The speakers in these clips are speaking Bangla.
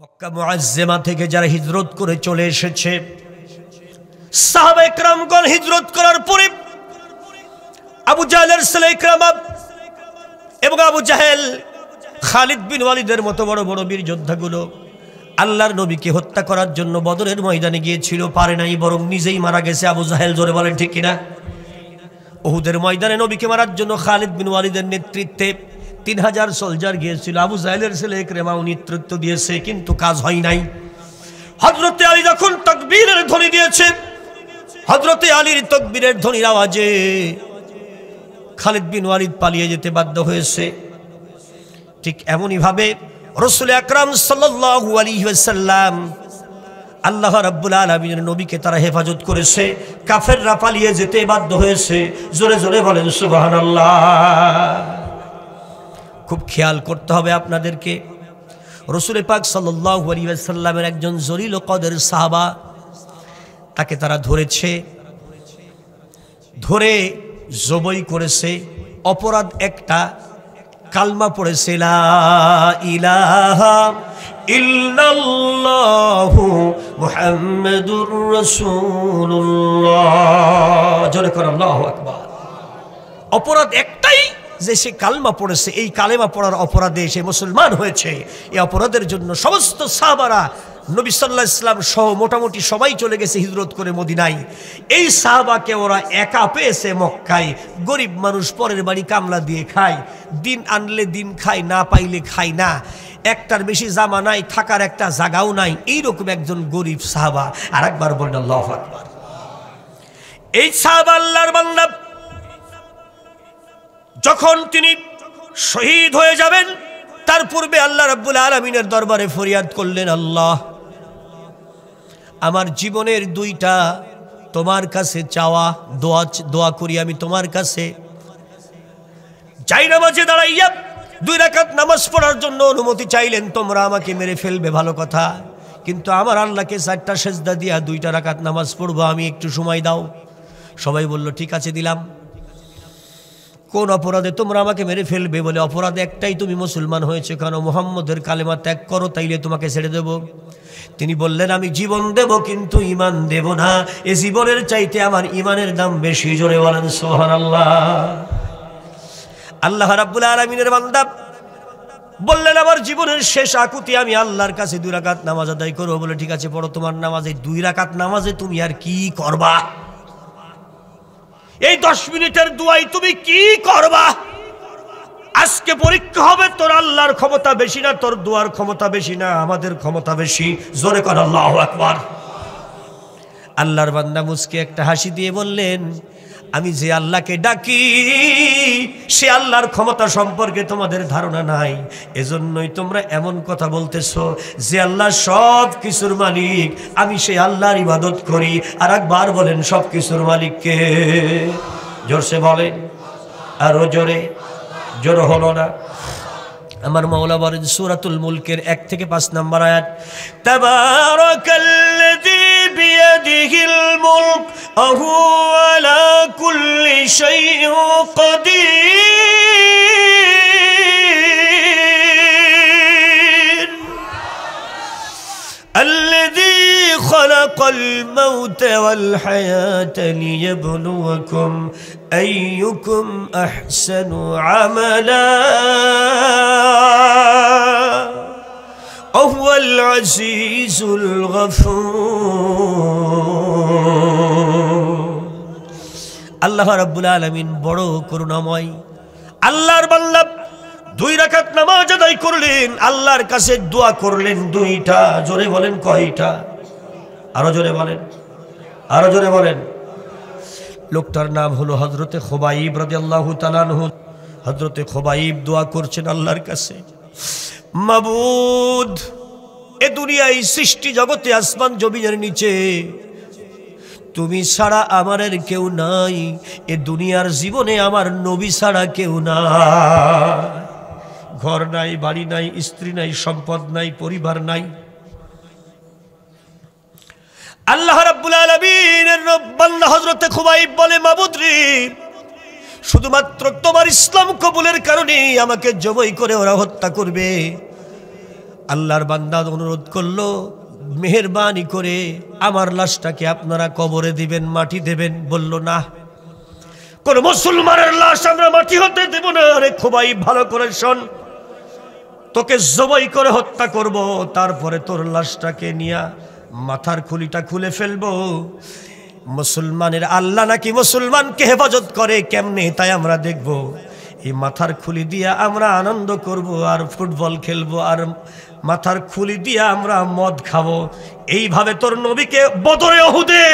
মক্কা মুআজ্জেমা থেকে যারা হিজরত করে চলে এসেছে, সাহাবায়ে কেরামগণ হিজরত করার পরে আবু জাহেলের ছেলে ইকরামা এবং আবু জাহেল, খালিদ বিন ওয়ালিদের মতো বড় বড় বীর যোদ্ধাগুলো আল্লাহর নবীকে হত্যা করার জন্য বদরের ময়দানে গিয়েছিল, পারে নাই, বরং নিজেই মারা গেছে আবু জাহেল। জোরে বলেন ঠিক কিনা? উহুদের ময়দানে নবীকে মারার জন্য খালিদ বিন ওয়ালিদের নেতৃত্বে 3000 সোলজার গিয়েছিল। আবু জাহেলের ছেলে ইকরামাও নেতৃত্ব দিয়েছে, কিন্তু কাজ হয় নাই। হযরতে আলী যখন তাকবীরের ধ্বনি দিয়েছে, হযরতে আলীর তাকবীরের ধ্বনির আওয়াজে খালিদ বিন ওয়ালিদ পালিয়ে যেতে বাধ্য হয়েছে। ঠিক এমনই ভাবে রাসূল আকরাম সাল্লাল্লাহু আলাইহি ওয়াসাল্লাম, আল্লাহ রাব্বুল আলামিনের নবীকে তারা হেফাজত করেছে, কাফেররা পালিয়ে যেতে বাধ্য হয়েছে। জোরে জোরে বলেন সুবহানাল্লাহ। খুব খেয়াল করতে হবে আপনাদেরকে। রাসূল পাক সাল্লাল্লাহু আলাইহি ওয়াসাল্লামের একজন জলিল কদর সাহাবা, তাকে তারা ধরেছে, ধরে জবাই করেছে। অপরাধ একটা, কালমা পড়েছে লা ইলাহা ইল্লাল্লাহু মুহাম্মাদুর রাসূলুল্লাহ। জোরে করে আল্লাহু আকবার। অপরাধ একটাই যে সে কালমা পড়েছে, এই কালেমা পড়ার অপরাধে সে মুসলমান হয়েছে। এই অপরাধের জন্য সমস্ত সাহাবারা নবী সাল্লাল্লাহু আলাইহি ওয়াসাল্লাম সহ মোটামুটি সবাই চলে গেছে হিজরত করে মদিনায়। এই সাহাবাকে ওরা একা পেয়েছে মক্কায়। গরিব মানুষ, পরের বাড়ি কামলা দিয়ে খায়, দিন আনলে দিন খায়, না পাইলে খায় না, একটার বেশি জামা নাই, থাকার একটা জায়গাও নাই, এইরকম একজন গরিব সাহাবা। আর একবার বলেন আল্লাহু আকবার। এই সাহাবা আল্লাহর বান্দা, যখন তিনি শহীদ হয়ে যাবেন তার পূর্বে আল্লাহ রাব্বুল আলামিনের দরবারে ফরিয়াদ করলেন, আল্লাহ আমার জীবনের দুইটা তোমার কাছে চাওয়া, দোয়া করি আমি তোমার কাছে। জায়নামাজে দাঁড়াইয়া 2 রাকাত নামাজ পড়ার জন্য অনুমতি চাইলেন। তোমরা আমাকে মেরে ফেলবে ভালো কথা, কিন্তু আমার আল্লাহকে 4টা সেজদা দিয়া 2টা রাকাত নামাজ পড়বো, আমি একটু সময় দাও। সবাই বলল ঠিক আছে দিলাম। কোন অপরাধে তোমরা আমাকে মেরে ফেলবে? বলে অপরাধ একটাই, তুমি মুসলমান হয়েছে কেন? মুহাম্মদের কালেমা ত্যাগ করো, তাইলে তোমাকে ছেড়ে দেব। তিনি বললেন আমি জীবন দেব কিন্তু ঈমান দেব না, এই জীবনের চাইতে আমার ঈমানের দাম বেশি। জোরে বলেন সুবহানাল্লাহ। আল্লাহ রাব্বুল আলামিনের বান্দা বললেন আমার জীবনের শেষ আকুতি আমি আল্লাহর কাছে 2 রাকাত নামাজ আদায় করব। বলে ঠিক আছে পড়ো তোমার নামাজে। 2 রাকাত নামাজে তুমি আর কি করবা? এই 10 মিনিটের দোয়াই তুমি কি করবা? আজকে পরীক্ষা হবে, তোর আল্লাহর ক্ষমতা বেশি না, তোর দোয়ার ক্ষমতা বেশি না, আমাদের ক্ষমতা বেশি। জোরে কর আল্লাহু আকবার। আল্লাহর বান্দা মুস্কি একটা হাসি দিয়ে বললেন, আমি যে আল্লাহকে ডাকি সে আল্লাহর ক্ষমতা সম্পর্কে তোমাদের ধারণা নাই, এজন্যই তোমরা এমন কথা বলতেছো। যে আল্লাহ সব কিছুর মালিক, আমি সেই আল্লাহর ইবাদত করি। আর একবার বলেন সব কিছুর মালিক কে? জোরসে বলেন, আরো জোরে। জোর হলো না? আমার মাওলা বলেন সূরাতুল মুলকের 1 থেকে 5 নম্বর আয়াত, তাবারাকাল্লাযী বিয়াদিহিল মুলক ওয়া হুয়া আলা কুল্লি শাইইন কাদির আল্লাযী খালাকাল মাউতা ওয়াল হায়াতা লিয়াবলুয়াকুম আইয়ুকুম আহসানু আমালা ওয়াহুয়াল আজিজুল গফুর। আল্লাহ রাব্বুল আলামিন বড় করুণাময়। আল্লাহর বান্দা 2 রাকাত নামাজ আদায় করলেন, আল্লাহর কাছে দোয়া করলেন 2টা। জোরে বলেন কয়টা? আরো জোরে বলেন, আরো জোরে বলেন। লোকটার নাম হলো হযরতে খুবাইব রাদিয়াল্লাহু তাআলা আনহু। হযরতে খুবাইব দোয়া করছেন আল্লাহর কাছে, মাবুদ এ দুনিয়ায় সৃষ্টি জগতে আসমান জমিনের নিচে তুমি ছাড়া আমার আর কেউ নাই। এ দুনিয়ার জীবনে আমার নবী ছাড়া কেউ নাই। ঘর নাই, বাড়ি নাই, স্ত্রী নাই, সম্পদ নাই, পরিবার নাই। আল্লাহ রাব্বুল আলামিনের বান্দা হযরতে খুবাইব বলে, মাবুদ রে শুধুমাত্র তোমার ইসলাম কবুলের কারণে আমাকে জবাই করে ওরা হত্যা করবে। আল্লাহর বান্দা অনুরোধ করলো, মেহেরবানি করে আমার লাশটাকে আপনারা কবরে দিবেন, মাটি দেবেন। বলল, না, কোন মুসলমানের লাশ আমরা মাটি হতে দেব না। আরে খুবই ভালো করে শোন, তোকে জবাই করে হত্যা করব, তারপরে তোর লাশটাকে নিয়ে মাথার খুলিটা খুলে ফেলবো। মুসলমানের আল্লাহ নাকি মুসলমানকে হেফাজত করে কেমনে, তাই আমরা দেখব। এই মাথার খুলি দিয়া আমরা আনন্দ করব, আর ফুটবল খেলবো, আর মাথার খুলি দিয়া আমরা মদ খাবো। এইভাবে তোর নবীকে বদরে উহুদে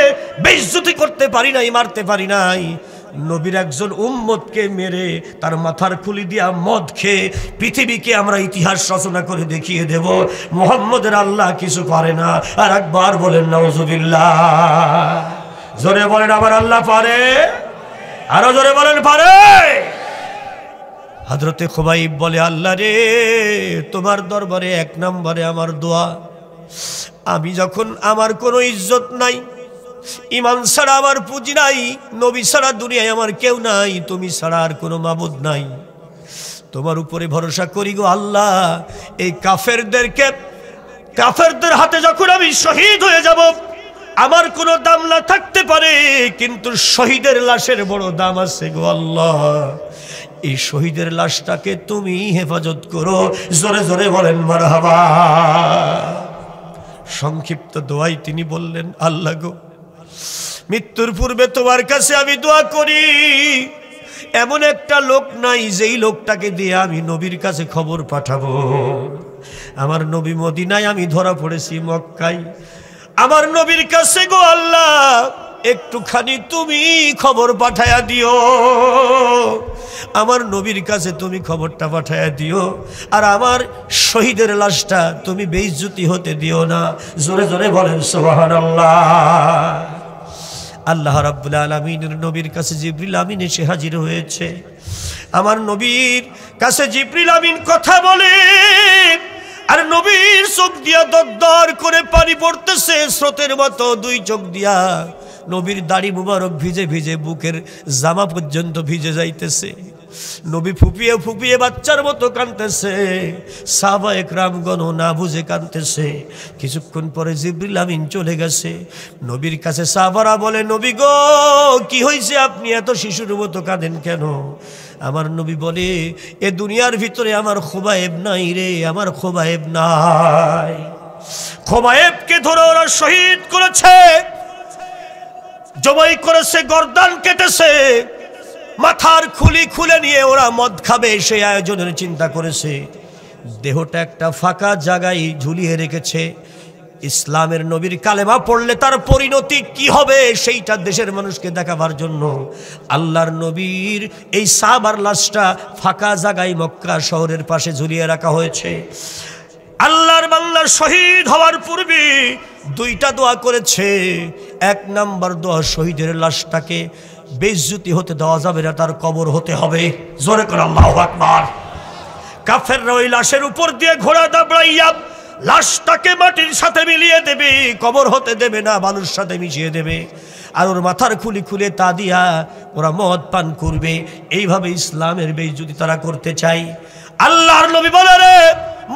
বেইজ্জতি করতে পারি নাই, মারতে পারি নাই। নবীর একজন উম্মতকে মেরে তার মাথার খুলি দিয়া মদ খেয়ে পৃথিবীকে আমরা ইতিহাস রচনা করে দেখিয়ে দেব মুহাম্মদের আল্লাহ কিছু পারে না। আর একবার বলেন নাউজুবিল্লাহ। জোরে বলেন আমার আল্লাহ পারে, আরো জোরে বলেন পারে। হযরতে খুবাইব বলে, আল্লাহ রে, তোমার দরবারে এক নম্বরে আমার দোয়া, আমি যখন আমার কোনো ইজ্জত নাই, ইমান ছাড়া আমার পুঁজি নাই, নবী ছাড়া দুনিয়ায় আমার কেউ নাই, তুমি ছাড়া আর কোনো মাবুদ নাই, তোমার উপরে ভরসা করি গো আল্লাহ। এই কাফেরদের হাতে যখন আমি শহীদ হয়ে যাব, আমার কোনো দাম না থাকতে পারে, কিন্তু শহীদের লাশের বড় দাম আছে গো আল্লাহ। এই শহীদের লাশটাকে তুমি হেফাজত করো। জোরে জোরে বলেন মারহাবা। সংক্ষিপ্ত দোয়াই তিনি বললেন, আল্লাহ গো, মৃত্যুর পূর্বে তোমার কাছে আমি দোয়া করি, এমন একটা লোক নাই যেই লোকটাকে দিয়ে আমি নবীর কাছে খবর পাঠাবো। আমার নবী মদিনায়, আমি ধরা পড়েছি মক্কায়, আমার নবীর কাছে গো আল্লাহ একটুখানি তুমি খবর পাঠায়া দিও, আমার নবীর কাছে তুমি খবরটা পাঠায়া দিও, আর আমার শহীদের লাশটা তুমি বেইজ্জতি হতে দিও না। জোরে জোরে বলেন সুবহানাল্লাহ। আল্লাহ রাব্বুল আলামিনের নবীর কাছে জিবরিল আমিন এসে হাজির হয়েছে। আমার নবীর কাছে জিবরিল আমিন কথা বলে, আর নবীর চোখ দিয়া দরদর করে পানি পড়তেছে স্রোতের মতো, দুই চোখ দিয়া নবীর দাড়ি মুবারক ভিজে ভিজে বুকের জামা পর্যন্ত ভিজে যাইতেছে। নবী ফুপিয়ে ফুপিয়ে বাচ্চার মতো কাঁদতেছে, সাহাবায়ে কেরামগণ না বুঝে কাঁদতেছে। কিছুক্ষণ পরে জিবরিল আমিন চলে গেছে। নবীর কাছে সাহাবারা বলে, নবী গো, কি হয়েছে, আপনি এত শিশুর মতো কাঁদেন কেন? আমার নবী বলে, এ দুনিয়ার ভিতরে আমার খুবাইব নাই রে, আমার খুবাইব নাই। খুবাইবকে ধরে ওরা শহীদ করেছে, জবাই করেছে, গর্দান কেটেছে, মাথার খুলি খুলে নিয়ে ওরা মদ খাবে সেই আয়োজনের চিন্তা করেছে। দেহটা একটা ফাঁকা জায়গায় ঝুলিয়ে রেখেছে। ইসলামের নবীর কালেমা পড়লে তার পরিণতি কি হবে সেইটা দেশের মানুষকে দেখাবার জন্য আল্লাহর নবীর এই সাহাবার লাশটা ফাঁকা জায়গায় মক্কা শহরের পাশে ঝুলিয়ে রাখা হয়েছে। আল্লাহর বান্দা শহীদ হওয়ার পূর্বে দুইটা দোয়া করেছে। এক নাম্বার দোয়া, শহীদের লাশটাকে বেইজ্জতি হতে দেওয়া যাবে না, তার কবর হতে হবে। জোরে করে আল্লাহু আকবার। কাফেররা ওই লাশের উপর দিয়ে ঘোড়া দাবড়াইয়া লাশটাকে মাটির সাথে মিলিয়ে দেবে, কবর হতে দেবে না, বালুর সাথে মিশিয়ে দেবে, আর ওর মাথার খুলি খুলে তা দিয়া ওরা মদ পান করবে। এইভাবে ইসলামের বেইজ্জতি তারা করতে চায়। আল্লাহর নবী বলে, রে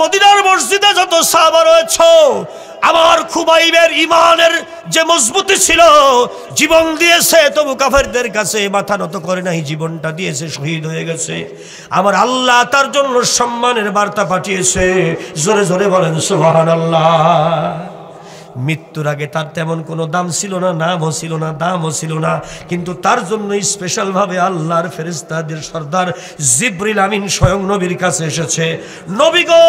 মদিনার মসজিদে যত সাহাবা রয়েছে, আমার খুবাইবের ইমানের যে মজবুতি ছিল, জীবন দিয়েছে তবু কাফেরদের কাছে মাথা নত করে নাই, জীবনটা দিয়েছে, শহীদ হয়ে গেছে। আমার আল্লাহ তার জন্য সম্মানের বার্তা পাঠিয়েছে। জোরে জোরে বলেন সুবহানাল্লাহ। মৃত্যুর আগে তার তেমন কোনো দাম ছিল না, নামও ছিল না, দামও ছিল না, কিন্তু তার জন্য স্পেশালভাবে আল্লাহর ফেরেশতাদের সর্দার জিবরিল আমিন স্বয়ং নবীর কাছে এসেছে। নবী গো,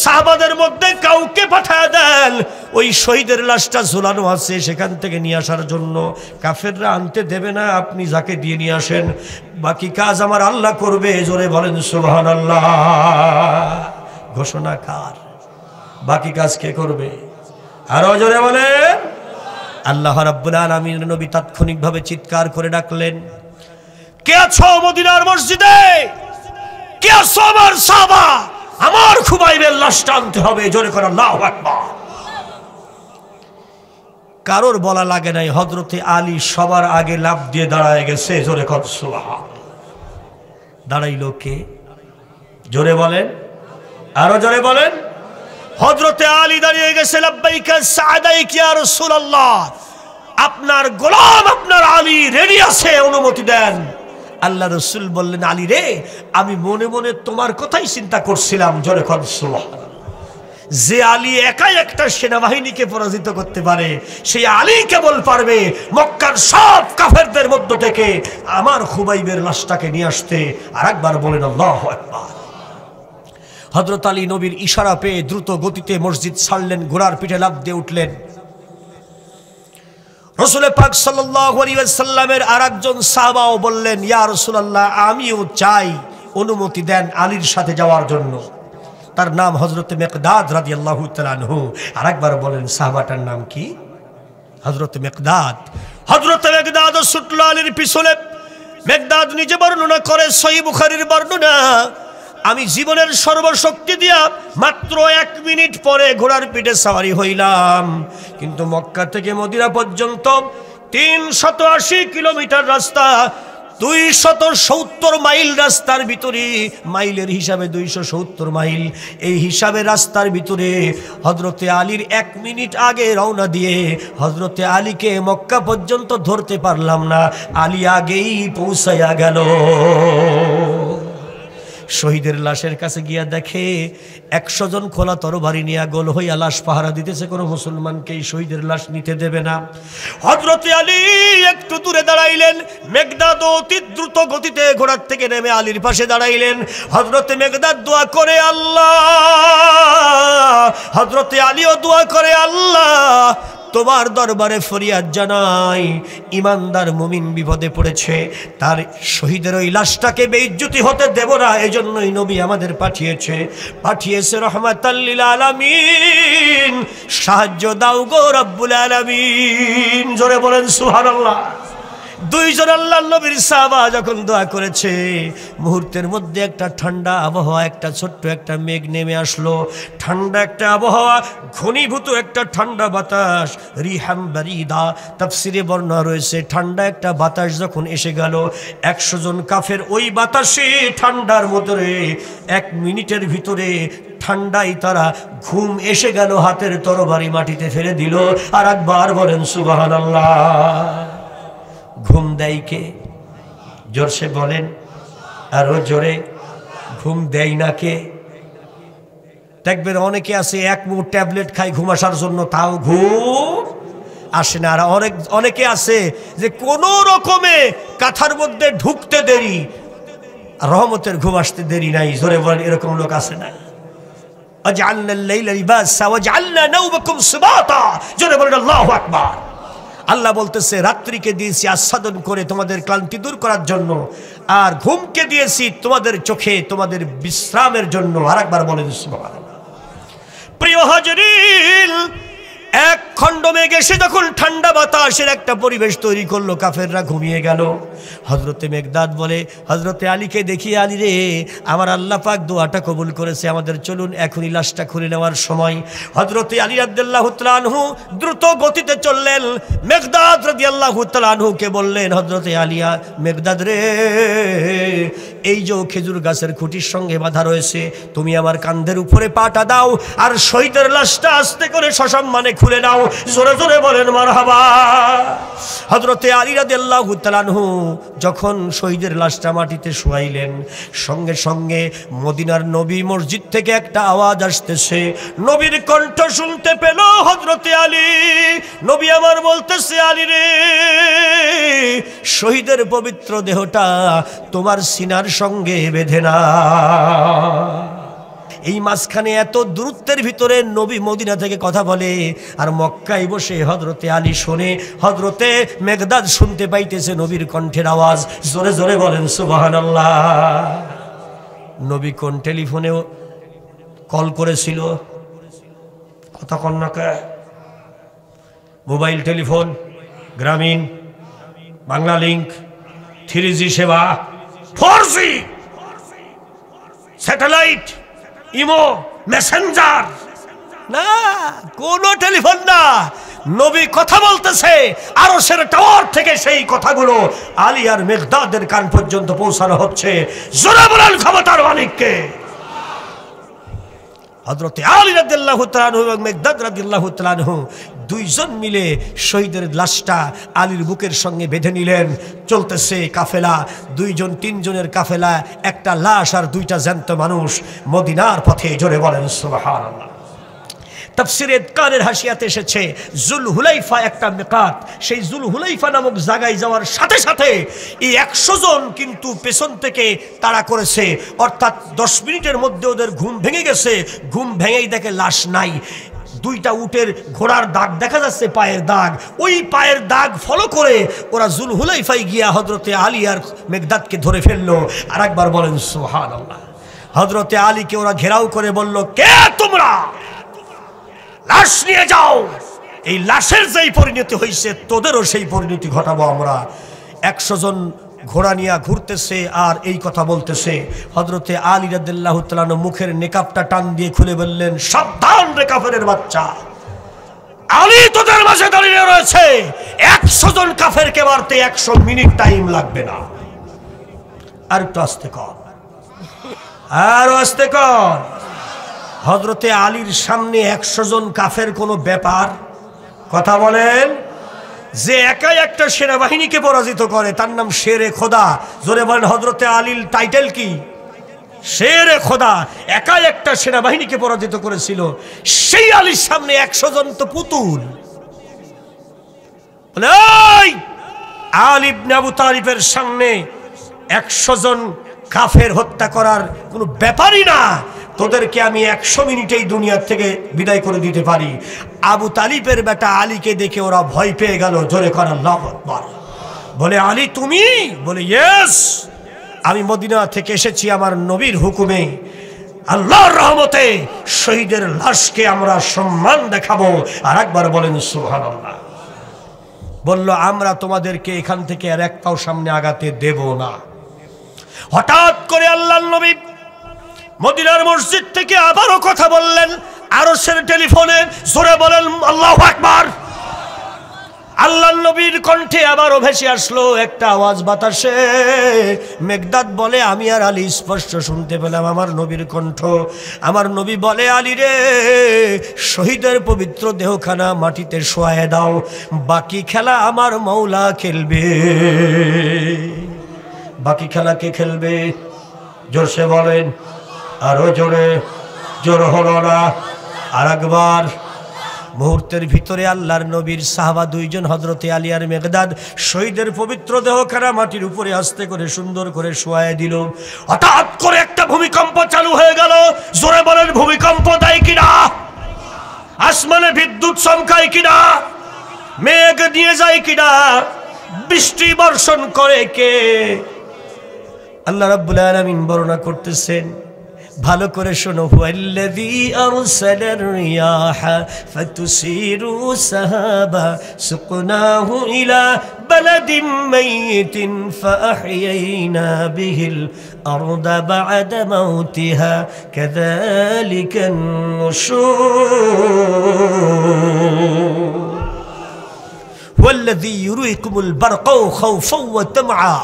সাহাবাদের মধ্যে কাউকে পাঠায় দেন, ওই শহীদের লাশটা ঝুলানো আছে, সেখান থেকে নিয়ে আসার জন্য। কাফেররা আনতে দেবে না, আপনি যাকে দিয়ে নিয়ে আসেন, বাকি কাজ আমার আল্লাহ করবে। জোরে বলেন সুবহানাল্লাহ। ঘোষণা কার? বাকি কাজ কে করবে? আরো জোরে বলেন। আল্লাহ রাব্বুল আলামিন নবী তাৎক্ষণিকভাবে চিৎকার করে ডাকলেন, কে আছো মদিনার মসজিদে? কে আছো আমার সাহাবা? আমার খুবাইবের লাশটা আনতে হবে। জোরে করে আল্লাহু আকবার। কারোর বলা লাগে নাই, হযরতে আলী সবার আগে লাফ দিয়ে দাঁড়ায় গেছে। জোরে কর সুবহানাল্লাহ। দাঁড়াইলো কে? জোরে বলেন, আরো জোরে বলেন। হযরতে আলী দাঁড়িয়ে গেছে, লাব্বাইকা সাদাইক ইয়া রাসূলুল্লাহ, আপনার গোলাম আপনার আলী রেডি আছে, অনুমতি দেন। আল্লাহ রাসূল বললেন, আলী রে, আমি মনে মনে তোমার কথাই চিন্তা করছিলাম। জোরে কর সুবহানাল্লাহ। যে আলী একাই একটা সেনাবাহিনীকে পরাজিত করতে পারে, সেই আলী কেবল পারবে মক্কার সব কাফেরদের মধ্য থেকে আমার খুবাইবের লাশটাকে নিয়ে আসতে। আর একবার বলেন আল্লাহু আকবার। হযরত আলী নবীর ইশারা পেয়ে দ্রুত গতিতে মসজিদ ছাড়লেন, ঘোড়ার পিঠে লাফ দিয়ে উঠলেন। রাসূল পাক সাল্লাল্লাহু আলাইহি ওয়াসাল্লামের আরেকজন সাহাবাও বললেন, ইয়া রাসূলুল্লাহ, আমিও চাই, অনুমতি দেন আলীর সাথে যাওয়ার জন্য। তার নাম হযরত মিকদাদ রাদিয়াল্লাহু তাআলা আনহু। আরেকবার বলেন সাহাবাটার নাম কি? হযরত মিকদাদ। হযরত মিকদাদ ছুটল আলীর পিছনে। মিকদাদ নিজে বর্ণনা করে, সহিহ বুখারীর বর্ণনা, আমি জীবনের সর্বশক্তি দিয়া মাত্র 1 মিনিট পরে ঘোড়ার পিঠে সওয়ারি হইলাম, কিন্তু মক্কা থেকে মদিনা পর্যন্ত 380 কিলোমিটার রাস্তা, 270 মাইল রাস্তার ভিতরে, মাইলের হিসাবে 270 মাইল, এই হিসাবে রাস্তার ভিতরে হযরতে আলীর 1 মিনিট আগে রওনা দিয়ে হযরতে আলীকে মক্কা পর্যন্ত ধরতে পারলাম না, আলী আগেই পৌঁছায়া গেল। শহীদের লাশের কাছে গিয়া দেখে 100 জন খোলা তরবারি নিয়ে গোল হইয়া লাশ পাহারা দিতেছে, কোনো মুসলমানকে এই শহীদের লাশ নিতে দেবে না। হযরতে আলী একটু দূরে দাঁড়াইলেন, মিকদাদ অতি দ্রুত গতিতে ঘোড়ার থেকে নেমে আলীর পাশে দাঁড়াইলেন। হযরতে মিকদাদ দোয়া করে আল্লাহ, হযরতে আলীও দোয়া করে আল্লাহ, তোমার দরবারে ফরিয়াদ জানাই, ইমানদার মুমিন বিপদে পড়েছে, তার শহীদের ওই লাশটাকে বেইজ্জতি হতে দেব না, এজন্যই নবী আমাদের পাঠিয়েছে রহমাতাল লিল আলামিন, সাহায্য দাও গো রব্বুল আলামিন। জোরে বলেন সুবহানাল্লাহ। 2 জন আল্লাহর নবীর সাহাবা যখন দোয়া করেছে, মুহূর্তের মধ্যে একটা ঠান্ডা আবহাওয়া, একটা ছোট্ট একটা মেঘ নেমে আসলো, ঠান্ডা একটা আবহাওয়া, ঘনীভূত একটা ঠান্ডা বাতাস, রিহাম বারিদা, তাফসিরে বর্ণনা রয়েছে, ঠান্ডা একটা বাতাস যখন এসে গেল, 100 জন কাফের ওই বাতাসে ঠান্ডার মধ্যে 1 মিনিটের ভিতরে ঠান্ডায় তারা ঘুম এসে গেল, হাতের তরবারি মাটিতে ফেলে দিল। আর একবার বলেন সুবহানাল্লাহ। ঘুম দেয় কে? জোরসে বলেন, আরো জোরে। ঘুম দেয় না কে? দেখবেন অনেকে আছে 1 মুঠ ট্যাবলেট খায় ঘুম আসার জন্য, তাও ঘুম আসে না। আর অনেকে আছে যে কোনো রকমে কাঁথার মধ্যে ঢুকতে দেরি, রহমতের ঘুম আসতে দেরি নাই। জোরে বলেন, এরকম লোক আছে না? আজআলনাল লাইলা লিবাসা ওয়াজআলনা নাওমাকুম সুবাতা। জোরে বলেন আল্লাহু আকবার। আল্লাহ বলতেছে, রাত্রিকে দিয়েছি আচ্ছাদন করে তোমাদের ক্লান্তি দূর করার জন্য, আর ঘুমকে দিয়েছি তোমাদের চোখে তোমাদের বিশ্রামের জন্য। আরেকবার বলেন সুবহানাল্লাহ। প্রিয় হাজরিন, 1 খণ্ড মেঘ এসে যখন ঠান্ডা বাতাসের একটা পরিবেশ তৈরি করলো, কাফেররা ঘুমিয়ে গেল। হযরতে মিকদাদ বলে, হযরতে আলীকে দেখিয়ে, আলী রে, আমার আল্লাহ পাক দোয়াটা কবুল করেছে, আমাদের চলুন এখনই লাশটা খুলে নেওয়ার সময়। হযরতে আলী রাদিয়াল্লাহু তাআলা আনহু দ্রুত গতিতে চললেন। মিকদাদ রাদিয়াল্লাহু তাআলা আনহুকে বললেন, হযরতে আলিয়া, মিকদাদ রে, এই যে খেজুর গাছের খুঁটির সঙ্গে বাঁধা রয়েছে, তুমি আমার কাঁধের উপরে পাটা দাও, আর শহীদের লাশটা আস্তে করে সসম্মানে খুলে নাও। জোরে জোরে বলেন মারহাবা। হযরতে আলী রাদিয়াল্লাহু তাআলা আনহু যখন শহীদের লাশটা মাটিতে শোয়াইলেন, সঙ্গে সঙ্গে মদিনার নবী মসজিদ থেকে একটা আওয়াজ আসতেছে, নবীর কণ্ঠ শুনতে পেল হযরতে আলী। নবী আমার বলতেছে, আলী রে, শহীদের পবিত্র দেহটা তোমার সিনার সঙ্গে বেঁধে না। এই মাঝখানে এত দূরত্বের ভিতরে নবী মদিনা থেকে কথা বলে, আর মক্কায় বসে হযরতে আলী শোনে, হযরতে মিকদাদ শুনতে পাইতেছে নবীর কণ্ঠের আওয়াজ। জোরে জোরে বলেন সুবহানাল্লাহ। নবী কোন টেলিফোনে কল করেছিল? কথা কন না কে? মোবাইল টেলিফোন, গ্রামীণ, বাংলা লিংক, 3G সেবা, 4G, স্যাটেলাইট, ইমো, মেসেঞ্জার, না, কোন টেলিফোন না। নবী কথা বলতেছে, আরশের টাওয়ার থেকে সেই কথাগুলো আলী আর মিকদাদের কান পর্যন্ত পৌঁছানো হচ্ছে। জোরে বলেন ক্ষমতার মালিককে। হযরতে আলী রাদিয়াল্লাহু তাআলা আনহু এবং মিকদাদ রাদিয়াল্লাহু তাআলা আনহু দুইজন মিলে শহীদের লাশটা আলীর বুকের সঙ্গে বেঁধে নিলেন। চলতেছে কাফেলা, দুইজন তিনজনের কাফেলা, একটা লাশ আর দুইটা জ্যান্ত মানুষ মদিনার পথে। জোরে বলেন সুবহানাল্লাহ। তাফসীরে কানের হাসিয়াতে এসেছে জুলহুলাইফা একটা মিকাত, সেই জুলহুলাইফা নামক জায়গায় যাওয়ার সাথে সাথে এই 100 জন কিন্তু পেছন থেকে তাড়া করেছে, অর্থাৎ 10 মিনিটের মধ্যে ওদের ঘুম ভেঙে গেছে। ঘুম ভেঙেই দেখে লাশ নাই, দুইটা উটের ঘোড়ার দাগ দেখা যাচ্ছে, পায়ের দাগ। ওই পায়ের দাগ ফলো করে ওরা জুলহুলাইফায় গিয়া হযরতে আলী আর মিকদাদকে ধরে ফেললো। আর একবার বলেন সুবহানাল্লাহ। হযরতে আলীকে ওরা ঘেরাও করে বলল, কে তোমরা? লাশ নিয়ে যাও। এই লাশের যেই পরিণতি হয়েছে তোদেরও সেই পরিণতি ঘটাবো আমরা। 100 জন ঘোড়া নিয়ে ঘুরতেছে আর এই কথা বলতেছে। হযরতে আলী রাদিয়াল্লাহু তাআলা মুখের নেকাবটা টান দিয়ে খুলে বললেন, সাবধান রে কাফেরের বাচ্চা, আলী তোদের মাঝে দাঁড়িয়ে রয়েছে। 100 জন কাফেরকে মারতে 100 মিনিট টাইম লাগবে না। আর একটু আস্তে কর, আর আস্তে কর। হযরতে আলীর সামনে 100 জন কাফের কোনো ব্যাপার? কথা বলেন। যে একাই একটা সেনাবাহিনীকে পরাজিত করে তার নাম শেরে খোদা। জোরে বলেন হযরতে আলীর টাইটেল কি? শেরে খোদা। একাই একটা সেনাবাহিনীকে পরাজিত করেছিল। সেই আলীর সামনে 100 জন তো পুতুল। বলে আলী ইবনে আবু তালিবের সামনে 100 জন কাফের হত্যা করার কোনো ব্যাপারই না। তোদেরকে আমি 100 মিনিটেই দুনিয়া থেকে বিদায় করে দিতে পারি। আবু তালিবের বেটা আলীকে দেখে ওরা ভয় পেয়ে গেল। জোরে কর আল্লাহু আকবার। বলে আলী তুমি? বলে ইয়েস, আমি মদিনা থেকে এসেছি আমার নবীর হুকুমে, আল্লাহর রহমতে শহীদের লাশকে আমরা সম্মান দেখাবো। আর একবার বলেন সুবহানাল্লাহ। বলল আমরা তোমাদেরকে এখান থেকে আর এক পাও সামনে আগাতে দেব না। হঠাৎ করে আল্লাহর নবী মদিনার মসজিদ থেকে আবারও কথা বললেন আরশের টেলিফোনে। জোরে বলেন আল্লাহু আকবার। আল্লাহর নবীর কণ্ঠে আবারও ভেসে আসলো একটা আওয়াজ বাতাসে। মিকদাদ বলে আমি আর আলী স্পষ্ট শুনতে পেলাম আমার নবীর কণ্ঠ। আমার নবী বলে আলী রে, শহীদের পবিত্র দেহখানা মাটিতে শোয়ায় দাও, বাকি খেলা আমার মাওলা খেলবে। বাকি খেলা কে খেলবে? জোরসে বলেন, আরো জোরে। জোর হলো না। আর একবার। মুহূর্তের ভিতরে আল্লাহর নবীর সাহাবা দুইজন হযরতে আলী আর মিকদাদ শহীদের পবিত্র দেহখানা মাটির উপরে আস্তে করে সুন্দর করে শোয়ায় দিল। হঠাৎ করে একটা ভূমিকম্প চালু হয়ে গেল। জোরে বলেন ভূমিকম্প দেয় কিনা? আসমানে বিদ্যুৎ চমকায় কিনা? মেঘ নিয়ে যায় কিনা? বৃষ্টি বর্ষণ করে কে? আল্লাহ রাব্বুল আলামিন বর্ণনা করতেছেন, ভালো করে শোনো। হুয়াল্লাযী আরসালার রিয়াহা ফাতুসিরু সাহাবা সুকনাহু ইলা বালাদিন মাইতিন ফাআহইয়ানা বিহিল আরদা বা'দা মাউতিহা কাযালিকান নুশুর। হুয়াল্লাযী ইউরিকুমুল বারকা খাওফাও ওয়া তামআ।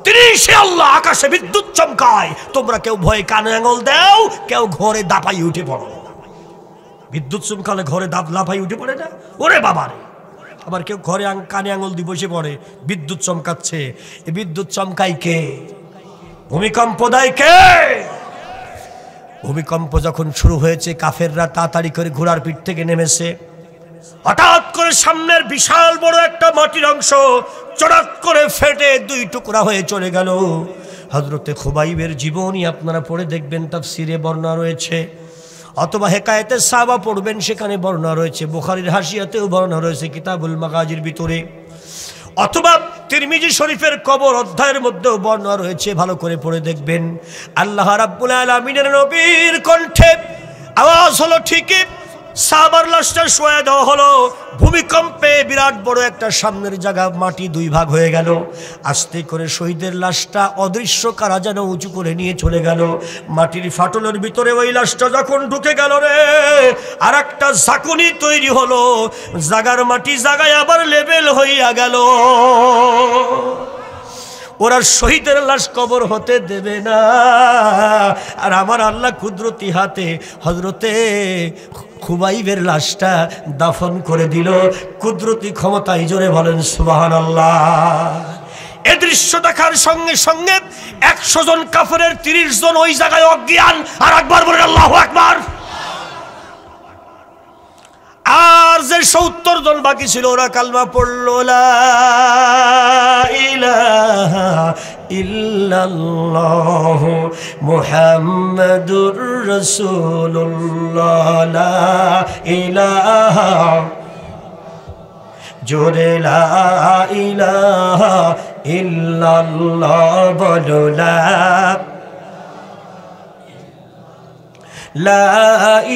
তিনি সে আল্লাহ, আকাশে বিদ্যুৎ চমকায়, তোমরা কেউ ভয়ে কানে আঙুল দাও, কেউ ঘরে দাপাই উঠে পড়ো। বিদ্যুৎ চমকালে ঘরে লাফাই উঠে পড়ে না? ওরে বাবা রে। আবার কেউ ঘরে কানে আঙুল দিয়ে বসে পড়ে, বিদ্যুৎ চমকাচ্ছে। এই বিদ্যুৎ চমকায় কে? ভূমিকম্প দেয় কে? ভূমিকম্প যখন শুরু হয়েছে কাফেররা তাড়াতাড়ি করে ঘোড়ার পিঠ থেকে নেমেছে। হঠাৎ করে সামনের বিশাল বড় একটা মাটির অংশ চড়াত করে ফেটে 2 টুকরা হয়ে চলে গেল। হযরতে খুবাইবের জীবনী আপনারা পড়ে দেখবেন, তাফসীরে বর্ণনা রয়েছে, অথবা হেকায়েতে সাহাবা পড়বেন, সেখানে বর্ণনা রয়েছে। বুখারীর হাসিয়াতেও বর্ণনা রয়েছে কিতাবুল মাগাজির ভিতরে, অথবা তিরমিজি শরীফের কবর অধ্যায়ের মধ্যেও বর্ণনা রয়েছে। ভালো করে পড়ে দেখবেন। আল্লাহ রাব্বুল আলামিনের নবীর কণ্ঠে আওয়াজ হলো ঠিকই, সাহাবার লাশটা শোয়া দেওয়া হলো। ভূমিকম্পে বিরাট বড় একটা সামনের জায়গা মাটি 2 ভাগ হয়ে গেল। আস্তে করে শহীদের লাশটা অদৃশ্য কারা যেন উঁচু করে নিয়ে চলে গেল। মাটির ফাটলের ভিতরে ওই লাশটা যখন ঢুকে গেল রে, আর একটা ঝাঁকুনি তৈরি হলো। জাগার মাটি জায়গায় আবার লেবেল হইয়া গেল। ওরা শহীদের লাশ কবর হতে দেবে না। আর আমার আল্লাহ কুদরতি হাতে হযরতে খুবাইবের লাশটা দাফন করে দিল কুদরতি ক্ষমতায়। জোরে বলেন সুবহানাল্লাহ। এ দৃশ্য দেখার সঙ্গে সঙ্গে 100 জন কাফেরের 30 জন ওই জায়গায় অজ্ঞান। আর একবার বলেন আল্লাহু আকবার। আর যে 70 জন বাকি ছিল ওরা কালমা পড়ল, লা ইলাহা ইল্লাল্লাহু মুহাম্মাদুর রাসূলুল্লাহ, লা ইলাহা, জোরে লা ইলাহা ইল্লাল্লাহ বলো, লা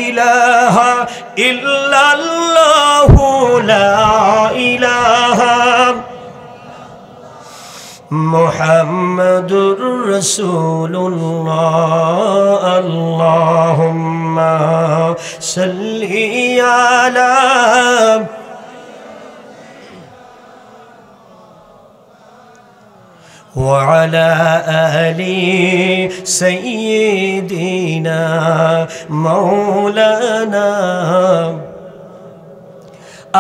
ইলাহা ইল্লাল্লাহু, লা ইলাহা মুহাম্মাদুর রাসূলুল্লাহ, আল্লাহুম্মা সাল্লি আলা وعلى آل سيدنا مولانا।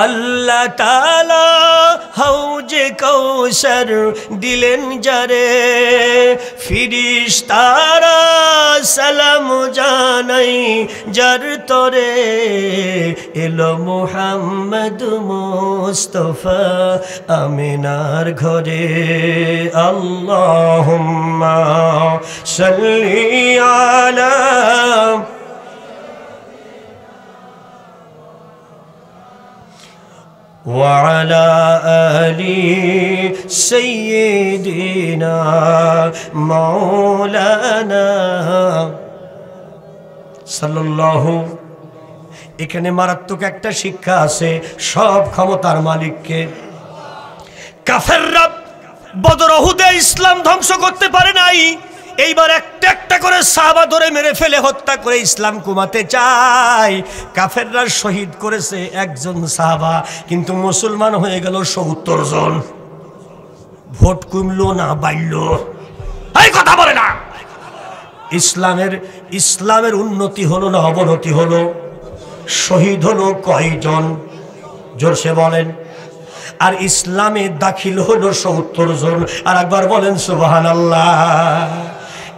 আল্লাহ তাআলা হাউজে কৌসর দিলেন যারে, ফিরিস্তারা সালাম জানাই যার তরে, এলো মুহাম্মদ মুস্তাফা আমিনার ঘরে। আল্লাহুম্মা সাল্লি আলা وعلى آل سيدنا مولانا সাল্লাল্লাহু। এখানে মারাত্মক একটা শিক্ষা আছে, সব ক্ষমতার মালিককে। কাফেররা বদর উহুদে ইসলাম ধ্বংস করতে পারে নাই, এইবার একটা একটা করে সাহাবা ধরে মেরে ফেলে হত্যা করে ইসলাম কমাতে চায়। কাফেররা শহীদ করেছে 1 জন সাহাবা, কিন্তু মুসলমান হয়ে গেল 70 জন। ভোট কমলো না বাড়লো? এই কথা বলে না। ইসলামের উন্নতি হলো না অবনতি হলো? শহীদ হলো কয়জন? জোরসে বলেন। আর ইসলামে দাখিল হলো 70 জন। আর একবার বলেন সুবহানাল্লাহ।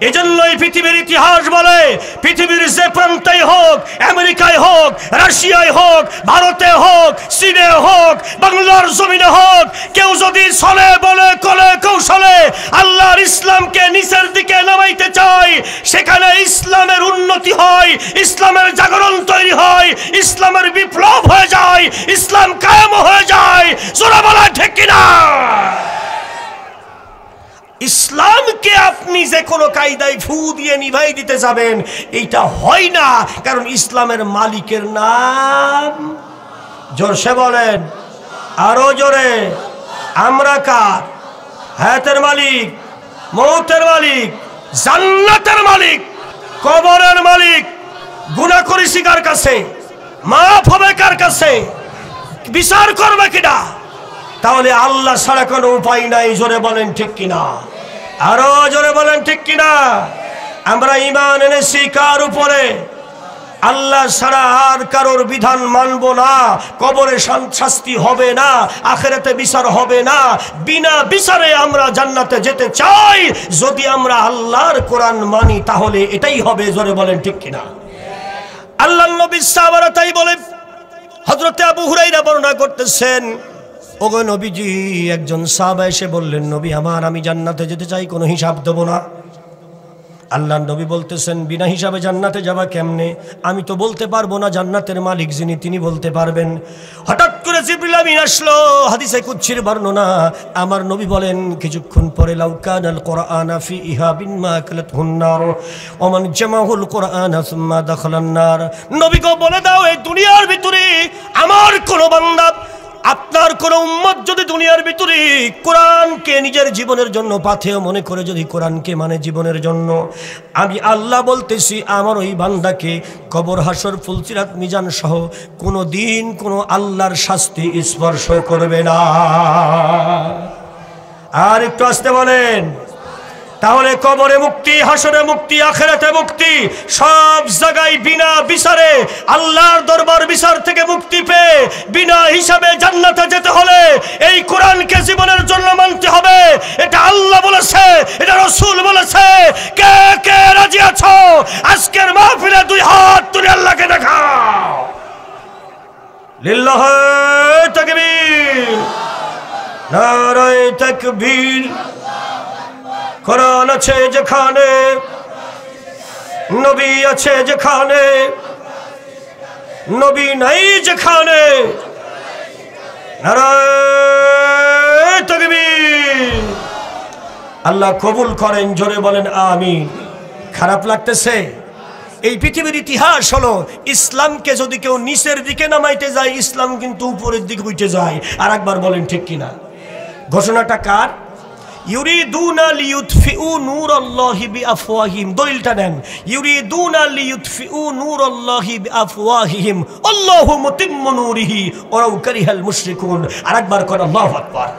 এজন্যই পৃথিবীর ইতিহাস বলে, পৃথিবীর যে প্রান্তেই হোক, আমেরিকায় হোক, রাশিয়ায় হোক, ভারতে হোক, চীনে হোক, বাংলার জমিনে হোক, কেউ যদি ছলে বলে কলে কৌশলে আল্লাহর ইসলামকে নিচের দিকে নামাইতে চায়, সেখানে ইসলামের উন্নতি হয়, ইসলামের জাগরণ তৈরি হয়, ইসলামের বিপ্লব হয়ে যায়, ইসলাম কায়েম হয়ে যায়। জোরে বলা ঠিক কিনা? ইসলামকে আপনি যে কোনো কায়দায় ফু দিয়ে নিভাই দিতে যাবেন, এইটা হয় না। কারণ ইসলামের মালিকের নাম, জোরসে বলেন, আরো জোরে, আমরা কার? হায়াতের মালিক, মৌতের মালিক, জান্নাতের মালিক, কবরের মালিক। গুনাহ করেছি কার কাছে? মাফ হবে কার কাছে? বিচার করবে কিনা? তাহলে আল্লাহ ছাড়া কোনো উপায় নাই। জোরে বলেন ঠিক কিনা? আরো জোরে বলেন ঠিক কিনা? আমরা ঈমান এনেছি কার উপরে? আল্লাহ ছাড়া আর কারোর বিধান মানব না। কবরে শাস্তি হবে না, আখিরাতে বিচার হবে না। বিনা বিচারে আমরা জান্নাতে যেতে চাই। যদি আমরা আল্লাহর কোরআন মানি তাহলে এটাই হবে। জোরে বলেন ঠিক কিনা? আল্লাহর নবী সাহাবারা তাই বলে। হযরতে আবু হুরায়রা বর্ণনা করতেছেন, ওগো নবীজি, একজন সাহাবা এসে বললেন, নবী আমার, আমি জান্নাতে যেতে চাই, কোনো হিসাব দেব না। আল্লাহর নবী বলতেছেন, বিনা হিসাবে জান্নাতে যাবা কেমনে? আমি তো বলতে পারবো না, জান্নাতের মালিক যিনি তিনি বলতে পারবেন। হঠাৎ করে জিবরিল আমিন আসলো, হাদিসে কুদসির বর্ণনা। আমার নবী বলেন কিছুক্ষণ পরে, লাউ কানাল কুরআনা ফি ইহাবিন মা আকালাতহুন নার ওয়া মান জামাহুল কুরআনা সুম্মা দাখালান নার। নবী গো বলে দাও, এই দুনিয়ার ভিতরে আমার কোন বান্দা, আপনার কোন উম্মত যদি দুনিয়ার ভিতরে কোরআনকে নিজের জীবনের জন্য পাথেয় মনে করে যদি কোরআনকে মানে জীবনের জন্য, আমি আল্লাহ বলতেছি আমার ওই বান্দাকে কবর, হাসর, ফুলসিরাত, মিজান সহ কোনো দিন কোনো আল্লাহর শাস্তি স্পর্শ করবে না। আর একটু আসতে বলেন। তাহলে কবরে মুক্তি, হাসরে মুক্তি, আখিরাতে মুক্তি, সব জায়গায় বিনা বিচারে আল্লাহর দরবার বিচার থেকে মুক্তি পেয়ে বিনা হিসাবে জান্নাতে যেতে হলে এই কোরআনকে জীবনের জন্য মানতে হবে। এটা আল্লাহ বলেছে, এটা রাসূল বলেছে। কে কে রাজি আছো আজকের মাহফিলে দুই হাত তুলে আল্লাহকে দেখাও। লিল্লাহি তাকবীর, নারায়ে তাকবীর। কোরআন আছে যেখানে, নবী আছে যেখানে, নবী নাই যেখানে, নারায়ে তাকবীর। আল্লাহ কবুল করেন, জোরে বলেন আমিন। খারাপ লাগতেছে? এই পৃথিবীর ইতিহাস হলো ইসলামকে যদি কেউ নিচের দিকে নামাইতে যায়, ইসলাম কিন্তু উপরের দিকে উঠে যায়। আর একবার বলেন ঠিক কিনা? ঘোষণাটা কার? ইউরিদুনা লিইউতফিউ নূরাল্লাহি বিআফওয়াহিহিম। দলিলটা নেন। ইউরিদুনা লিইউতফিউ নূরাল্লাহি বিআফওয়াহিহিম আল্লাহু মুতিম্মু নূরিহি ওয়ালাউ কারিহাল মুশরিকুন। আরেকবার কোন আল্লাহু আকবার।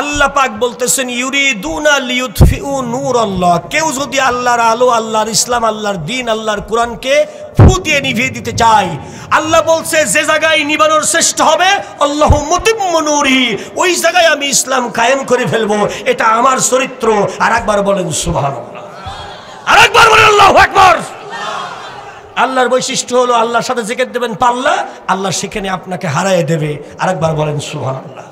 আল্লাহ পাক বলতেছেন ইউরিদুনা লিইউতফিউ নূরাল্লাহ। কেউ যদি আল্লাহর আলো, আল্লাহর ইসলাম, আল্লাহর দ্বীন, আল্লাহর কোরআনকে ফু দিয়ে নিভিয়ে দিতে চায়, আল্লাহ বলছে যে জায়গায় নিবানোর চেষ্টা হবে আল্লাহু মুতিম্মু নূরিহি, ওই জায়গায় আমি ইসলাম কায়েম করে ফেলবো। এটা আমার চরিত্র। আর একবার বলেন সুবহানাল্লাহ, আর একবার বলেন আল্লাহু আকবার। আল্লাহর বৈশিষ্ট্য হলো আল্লাহর সাথে জিকির দেবেন পাল্লা, আল্লাহ সেখানে আপনাকে হারায় দেবে। আর একবার বলেন সুবহানাল্লাহ।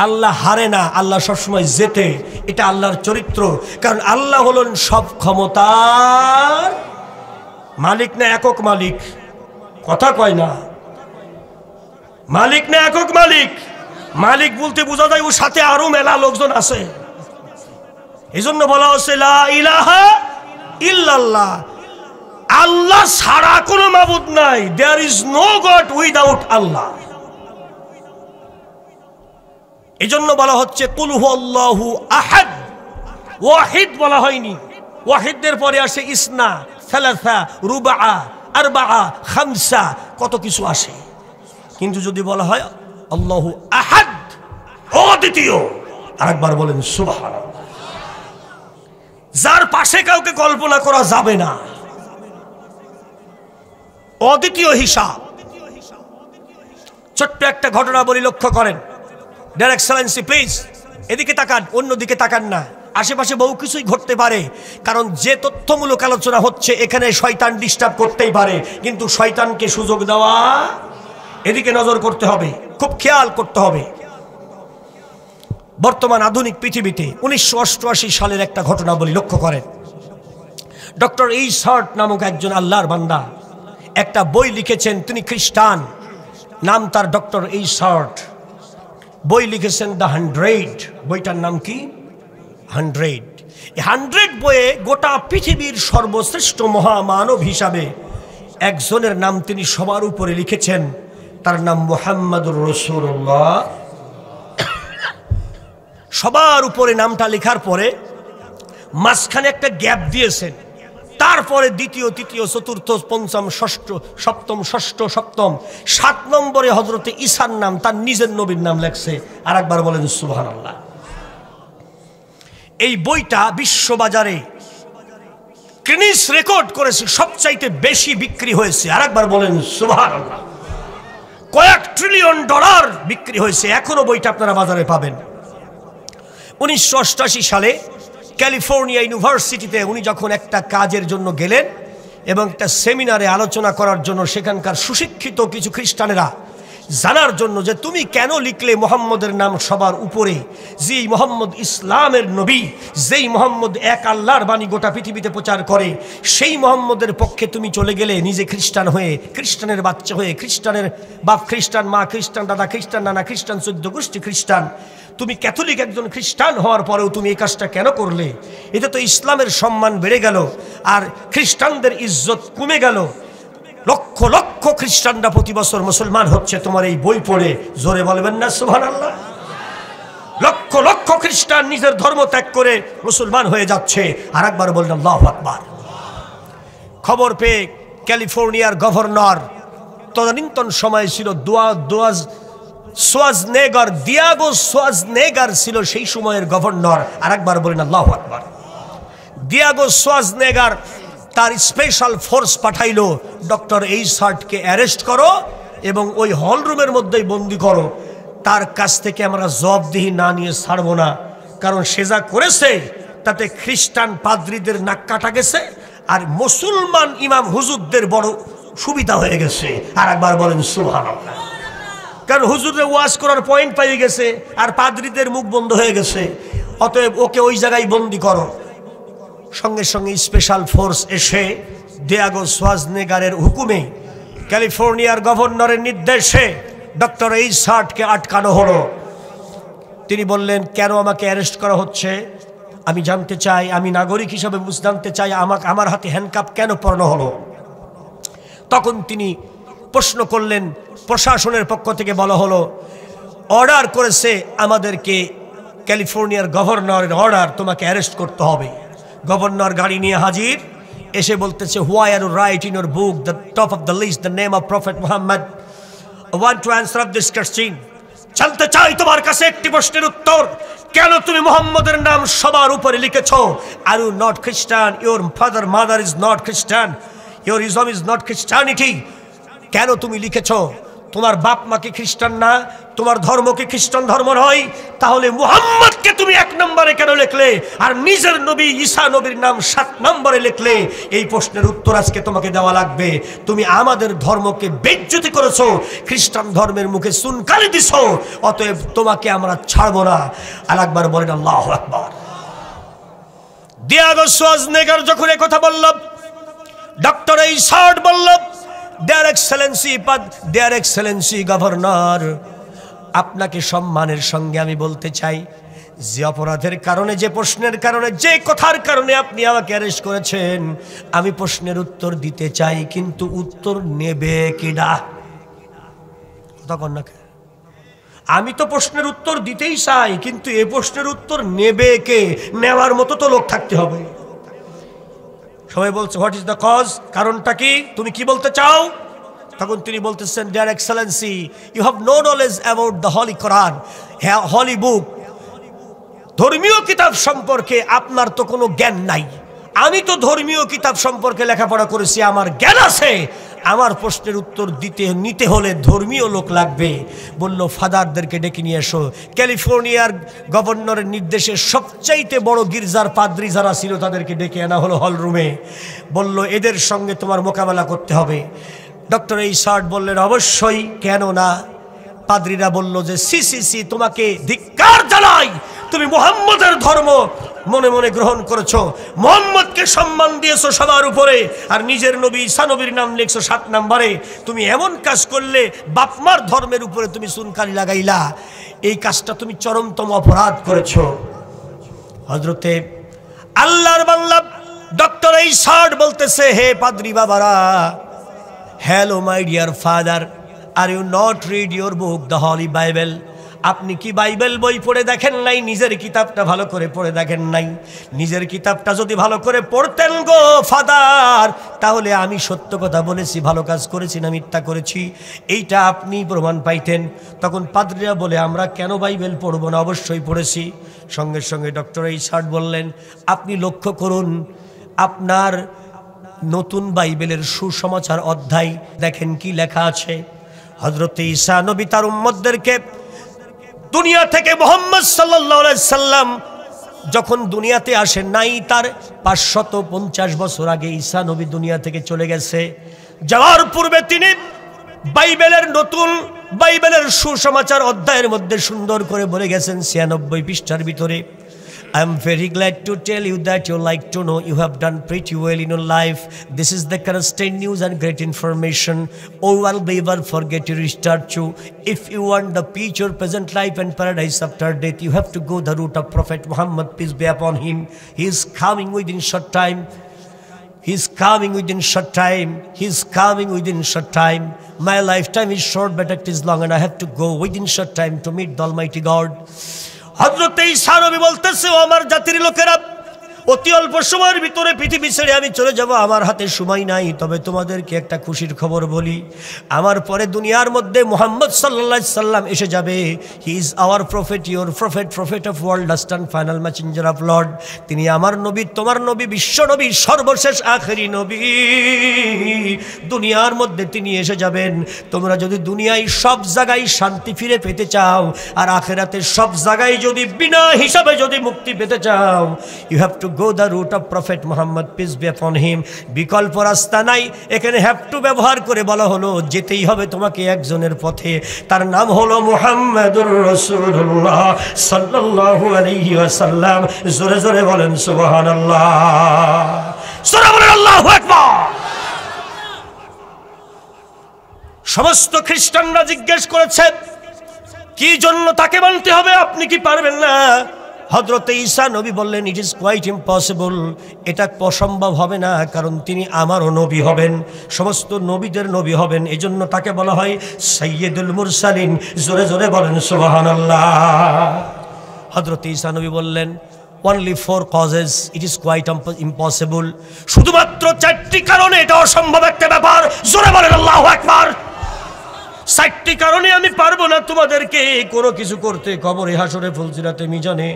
আল্লাহ হারে না, আল্লাহ সবসময় জেতে। এটা আল্লাহর চরিত্র। কারণ আল্লাহ হলেন সব ক্ষমতার মালিক। না একক মালিক? কথা কয় না। মালিক না একক মালিক? মালিক বলতে বোঝা যায় ওর সাথে আরো মেলা লোকজন আছে। এই জন্য বলা হচ্ছে লা ইলাহা ইল্লাল্লাহ। আল্লাহ ছাড়া কোনো মাবুদ নাই। There is no God without Allah. এই জন্য বলা হচ্ছে কুল হুয়াল্লাহু আহাদ। ওয়াহিদ বলা হয়নি। ওয়াহিদের পরে আসে ইসনা, সালাসা, রুবা, আরবা, খামসা, কত কিছু আসে। কিন্তু যদি বলা হয় আল্লাহু আহাদ, অদ্বিতীয়, আরেকবার বলেন সুবহানাল্লাহ। যার পাশে কাউকে কল্পনা করা যাবে না, অদ্বিতীয় হিসাব। ছোট্ট একটা ঘটনা বলি, লক্ষ্য করেন। ডিয়ার এক্সেলেন্সি প্লিজ এদিকে তাকান, অন্যদিকে তাকান না। আশেপাশে বহু কিছুই ঘটতে পারে, কারণ যে তথ্যমূলক আলোচনা হচ্ছে এখানে শয়তান ডিস্টার্ব করতেই পারে, কিন্তু শয়তানকে সুযোগ দেওয়া, এদিকে নজর করতে হবে, খুব খেয়াল করতে হবে। বর্তমান আধুনিক পৃথিবীতে 1988 সালের একটা ঘটনা বলি, লক্ষ্য করেন। ডক্টর এইসার্ট নামক একজন আল্লাহর বান্দা একটা বই লিখেছেন। তিনি খ্রিস্টান, নাম তার ডক্টর এইসার্ট। বই লিখেছেন দ্য 100। বইটার নাম কি? 100। এই 100 বইয়ে গোটা পৃথিবীর সর্বশ্রেষ্ঠ মহামানব হিসাবে একজনের নাম তিনি সবার উপরে লিখেছেন। তার নাম মুহাম্মাদুর রাসূলুল্লাহ। সবার উপরে নামটা লেখার পরে মাঝখানে একটা গ্যাপ দিয়েছেন। তারপরে দ্বিতীয়, তৃতীয়, চতুর্থ, পঞ্চম, ষষ্ঠ, সপ্তম, ষষ্ঠ, সপ্তম, 7 নম্বরে হযরতে ঈসার নাম, তার নিজের নবীর নাম লেখছে। আর একবার বলেন সুবহানাল্লাহ। এই বইটা বিশ্ববাজারে গিনেস রেকর্ড করেছে, সবচাইতে বেশি বিক্রি হয়েছে। আর একবার বলেন সুবহানাল্লাহ। কয়েক ট্রিলিয়ন ডলার বিক্রি হয়েছে। এখনো বইটা আপনারা বাজারে পাবেন। 1988 সালে ক্যালিফোর্নিয়া ইউনিভার্সিটিতে উনি যখন একটা কাজের জন্য গেলেন এবং একটা সেমিনারে আলোচনা করার জন্য, সেখানকার সুশিক্ষিত কিছু খ্রিস্টানেরা জানার জন্য যে তুমি কেন লিখলে মোহাম্মদের নাম সবার উপরে, যেই মোহাম্মদ ইসলামের নবী, যেই মোহাম্মদ এক আল্লাহর বাণী গোটা পৃথিবীতে প্রচার করে, সেই মোহাম্মদের পক্ষে তুমি চলে গেলে নিজে খ্রিস্টান হয়ে, খ্রিস্টানের বাচ্চা হয়ে, খ্রিস্টানের বাপ খ্রিস্টান, মা খ্রিস্টান, দাদা খ্রিস্টান, নানা খ্রিস্টান, 14 গোষ্ঠী খ্রিস্টান। তুমি ক্যাথলিক একজন খ্রিস্টান হওয়ার পরেও তুমি এই কাজটা কেন করলে? এতে তো ইসলামের সম্মান বেড়ে গেল আর খ্রিস্টানদের ইজ্জত কমে গেল। লক্ষ লক্ষ খ্রিস্টানরা প্রতি বছর মুসলমান হচ্ছে তোমার এই বই পড়ে। জোরে বলবেন না সুবহানাল্লাহ? লক্ষ লক্ষ খ্রিস্টান নিজের ধর্ম ত্যাগ করে মুসলমান হয়ে যাচ্ছে। আর একবার বললেন আল্লাহু আকবার। খবর পেয়ে ক্যালিফোর্নিয়ার গভর্নর, তদানীন্তন সময় ছিল সোয়াজনেগার, দিয়াগো সোয়াজনেগার ছিল সেই সময়ের গভর্নর। আরেকবার বলেন আল্লাহু আকবার। দিয়াগো সোয়াজনেগার তার স্পেশাল ফোর্স পাঠাইলো, ডক্টর এইসার্টকে অ্যারেস্ট করো এবং ওই হল রুমের মধ্যেই বন্দি করো। তার কাছ থেকে আমরা জবাবদিহি না নিয়ে ছাড়বো না, কারণ সে যা করেছে তাতে খ্রিস্টান পাদ্রীদের নাক কাটা গেছে আর মুসলমান ইমাম হুজুরদের বড় সুবিধা হয়ে গেছে। আর একবার বলেন সুবহানাল্লাহ। কারণ হুজুরের ওয়াজ করার পয়েন্ট পাই গেছে আর পাদ্রীদের মুখ বন্ধ হয়ে গেছে, অতএব ওকে ওই জায়গায় বন্দি করো। সঙ্গে সঙ্গে স্পেশাল ফোর্স এসে দিয়াগো সোয়াজনেগারের হুকুমে, ক্যালিফোর্নিয়ার গভর্নরের নির্দেশে ডক্টর এইসার্টকে আটকানো হলো। তিনি বললেন, কেন আমাকে অ্যারেস্ট করা হচ্ছে? আমি জানতে চাই, আমি নাগরিক হিসাবে জানতে চাই, আমার হাতে হ্যান্ডকাপ কেন পরানো হলো? তখন তিনি প্রশ্ন করলেন, প্রশাসনের পক্ষ থেকে বলা হলো, অর্ডার করেছে আমাদেরকে, ক্যালিফোর্নিয়ার গভর্নরের অর্ডার, তোমাকে অ্যারেস্ট করতে হবে। গভর্নর গাড়ি নিয়ে হাজির, এসে বলতেছে, why are you write in your book the top of the list the name of prophet Muhammad? I want to answer of this question. জানতে চাই তোমার কাছে একটি প্রশ্নের উত্তর, কেন তুমি মুহাম্মদের নাম সবার উপরে লিখেছো? Are you not Christian? Your father mother is not Christian, your Islam is not Christianity. কেন তুমি লিখেছো? তোমার বাপ মাকে খ্রিস্টান না, তোমার ধর্মকে খ্রিস্টান ধর্ম নয়, তাহলে মুহাম্মদকে তুমি 1 নম্বরে কেন লিখলে আর নিজের নবী ঈসা নবীর নাম 7 নম্বরে লিখলে? এই প্রশ্নের উত্তর আজকে তোমাকে দেওয়া লাগবে। তুমি আমাদের ধর্মকে বেইজ্জতি করেছো, খ্রিস্টান ধর্মের মুখে চুনকালি দিছো, অতএব তোমাকে আমরা ছাড়বো না। আরেকবার বলেন আল্লাহু আকবার। দিয়াগো সোয়াজনেগার যখন এই কথা বলল, ডক্টর এইসার্ট বলল, দেয়ার এক্সেলেন্সি গভর্নর, আপনাকে সম্মানের সঙ্গে আমি বলতে চাই, যে অপরাধের কারণে, যে প্রশ্নের কারণে, যে কথার কারণে আপনি আমাকে অ্যারেস্ট করেছেন, আমি প্রশ্নের উত্তর দিতে চাই, কিন্তু উত্তর নেবে কিনা? তখন না, আমি তো প্রশ্নের উত্তর দিতেই চাই, কিন্তু এ প্রশ্নের উত্তর নেবে কে? নেওয়ার মতো তো লোক থাকতে হবে। সবাই বলছে, হোয়াট ইজ দ্য কজ? কারণটা কি? তুমি কি বলতে চাও? তখন তিনি বলতেছেন, dear excellency, you have no knowledge about the holy Quran, holy book. ধর্মীয় কিতাব সম্পর্কে আপনার তো কোনো জ্ঞান নাই। আমি তো ধর্মীয় কিতাব সম্পর্কে লেখাপড়া করেছি, আমার জ্ঞান আছে। আমার প্রশ্নের উত্তর নিতে হলে ধর্মীয় লোক লাগবে। বলল, ফাদারদেরকে ডেকে নিয়ে এসো। ক্যালিফোর্নিয়ার গভর্নরের নির্দেশে সবচাইতে বড় গির্জার পাদ্রী যারা ছিল তাদেরকে ডেকে আনা হলো হল রুমে। বলল, এদের সঙ্গে তোমার মোকাবেলা করতে হবে। ডক্টর এইসার্ট বললেন, অবশ্যই, কেন না? পাদ্রীরা বলল যে, সি, তোমাকে ধিক্কার জানাই, তুমি মুহাম্মদের ধর্ম মনে মনে গ্রহণ করেছো, মুহাম্মদকে সম্মান দিয়েছো সবার উপরে, আর নিজের নবী ঈসা নবীর নাম লিখছো 7 নম্বরে। তুমি এমন কাজ করলে, বাপমার ধর্মের উপরে তুমি চুনকালি লাগাইলা, এই কাজটা তুমি চরমতম অপরাধ করেছো। হযরতে আল্লাহর বান্দা ডক্টর এইসার্ট বলতেছে, হে পাদ্রী বাবারা, hello my dear father, are you not read your book the holy Bible? আপনি কি বাইবেল বই পড়ে দেখেন নাই? নিজের কিতাবটা ভালো করে পড়ে দেখেন নাই? নিজের কিতাবটা যদি ভালো করে পড়তেন গো ফাদার, তাহলে আমি সত্য কথা বলেছি, ভালো কাজ করেছি না মিথ্যা করেছি, এইটা আপনি প্রমাণ পাইতেন। তখন পাদ্রীরা বলে, আমরা কেন বাইবেল পড়বো না? অবশ্যই পড়েছি। সঙ্গে সঙ্গে ডক্টর এইসার্ট বললেন, আপনি লক্ষ্য করুন, আপনার নতুন বাইবেলের সুসমাচার অধ্যায় দেখেন কি লেখা আছে। হযরতে ঈসা নবী তার উম্মতদেরকে দুনিয়া থেকে, মুহাম্মদ সাল্লাল্লাহু আলাইহি সাল্লাম যখন দুনিয়াতে আসেন নাই, তার 550 বছর আগে ঈসা নবী দুনিয়া থেকে চলে গেছে। যাওয়ার পূর্বে তিনি বাইবেলের সুসমাচার অধ্যায়ের মধ্যে সুন্দর করে বলে গেছেন 96 পৃষ্ঠার ভিতরে, I am very glad to tell you that you like to know you have done pretty well in your life. This is the constant news and great information. Oh, I'll never forget to restart you. If you want the peace your present life and paradise after death, you have to go the route of Prophet Muhammad, peace be upon him. He is coming within short time. He is coming within short time. He is coming within short time. My lifetime is short, but it is long, and I have to go within short time to meet the Almighty God. হযরত ঈসা নবী বলতেছে, ও আমার জাতির লোকেরা, অতি অল্প সময়ের ভিতরে পৃথিবী ছেড়ে আমি চলে যাব, আমার হাতে সময় নাই। তবে তোমাদেরকে একটা খুশির খবর বলি, আমার পরে দুনিয়ার মধ্যে মুহাম্মদ সাল্লাল্লাহু আলাইহি সাল্লাম এসে যাবে। He is our prophet, your prophet, prophet of world, last and final Messenger of Lord. তিনি আমার নবী, তোমার নবী, বিশ্ব নবী, সর্বশেষ আখেরি নবী। দুনিয়ার মধ্যে তিনি এসে যাবেন। তোমরা যদি দুনিয়ায় সব জায়গায় শান্তি ফিরে পেতে চাও আর আখেরাতে সব জায়গায় যদি বিনা হিসাবে যদি মুক্তি পেতে চাও, you have to go the route of Prophet Muhammad, peace be upon him. বিকল্প রাস্তা নাই। এখানে হ্যাভ টু ব্যবহার করে বলা হলো যেতেই হবে তোমাকে একজনের পথে, তার নাম হলো মুহাম্মাদুর রাসূলুল্লাহ সাল্লাল্লাহু আলাইহি ওয়াসাল্লাম। জোরে জোরে বলেন সুবহানাল্লাহ, জোরে বলেন আল্লাহু আকবার। সমস্ত খ্রিস্টানরা জিজ্ঞেস করেছে কি জন্য তাকে মানতে হবে, আপনি কি পারবেন না? হযরত ঈসা নবী বললেন, ইট ইজ কোয়াইট ইম্পসিবল, এটা অসম্ভব হবে না, কারণ তিনি আমারও নবী হবেন, সমস্ত নবীদের নবী হবেন, এজন্য তাকে বলা হয় সাইয়্যিদুল মুরসালিন। জোরে জোরে বলেন সুবহানাল্লাহ। হযরত ঈসা নবী বললেন, only 4 causes it is quite impossible, শুধুমাত্র 4টি কারণে এটা অসম্ভব একটা ব্যাপার। জোরে বলেন আল্লাহু আকবার। 4টি কারণে আমি পারবো না তোমাদেরকে কোনো কিছু করতে, কবরে, হাসরে, ফুলসিরাতে, মিজানে।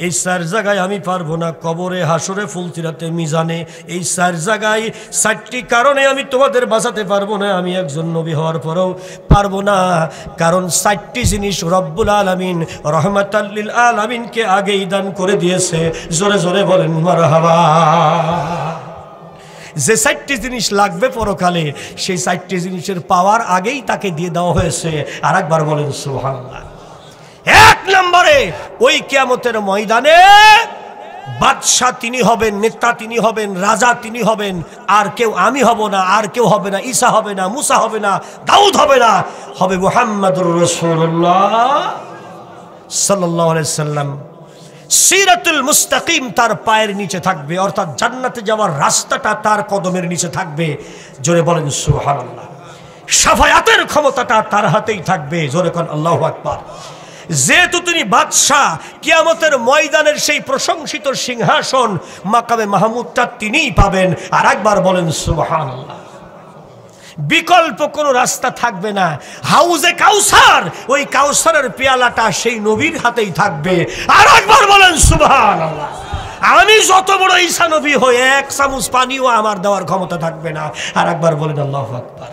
এই 4 জায়গায় আমি পারবো না, কবরে, হাসরে, ফুলসিরাতে, মিজানে। এই 4 জায়গায় 4টি কারণে আমি তোমাদের বাঁচাতে পারবো না, আমি একজন নবী হওয়ার পরেও পারবো না। কারণ 4টি জিনিস রব্বুল আলামিন রহমাতাল লিল আলামিনকে আগেই দান করে দিয়েছে। জোরে জোরে বলেন মারহাবা। যে 4টি জিনিস লাগবে পরকালে, সেই 4টি জিনিসের পাওয়ার আগেই তাকে দিয়ে দেওয়া হয়েছে। আর একবার বলেন সুবহানাল্লাহ। 1 নম্বরে, ওই কিয়ামতের ময়দানে বাদশাহ তিনি হবেন, নেতা তিনি হবেন, রাজা তিনি হবেন। আর কেউ আমি হব না, আর কেউ হবে না, ঈসা হবে না, মুসা হবে না, দাউদ হবে না, হবে মুহাম্মাদুর রাসূলুল্লাহ সাল্লাল্লাহু আলাইহি সাল্লাম। সিরাতুল মুস্তাকিম তার পায়ের নিচে থাকবে, অর্থাৎ জান্নাতে যাওয়ার রাস্তাটা তার কদমের নিচে থাকবে। জোরে বলেন সুবহানাল্লাহ। শাফায়াতের ক্ষমতাটা তার হাতেই থাকবে। জোরে কোন আল্লাহু আকবার। যেহেতু তিনি বাদশাহ, কিয়ামতের ময়দানের সেই প্রশংসিত সিংহাসন মাকামে মাহমুদটা তিনিই পাবেন। আর একবার বলেন সুবহানাল্লাহ। বিকল্প কোনো রাস্তা থাকবে না। হাউজে কাউসার, ওই কাউসারের পেয়ালাটা সেই নবীর হাতেই থাকবে। আর একবার বলেন সুবহানাল্লাহ। আমি যত বড় ঈসা নবী হই, 1 চামচ পানিও আমার দেওয়ার ক্ষমতা থাকবে না। আর একবার বলেন আল্লাহু আকবার।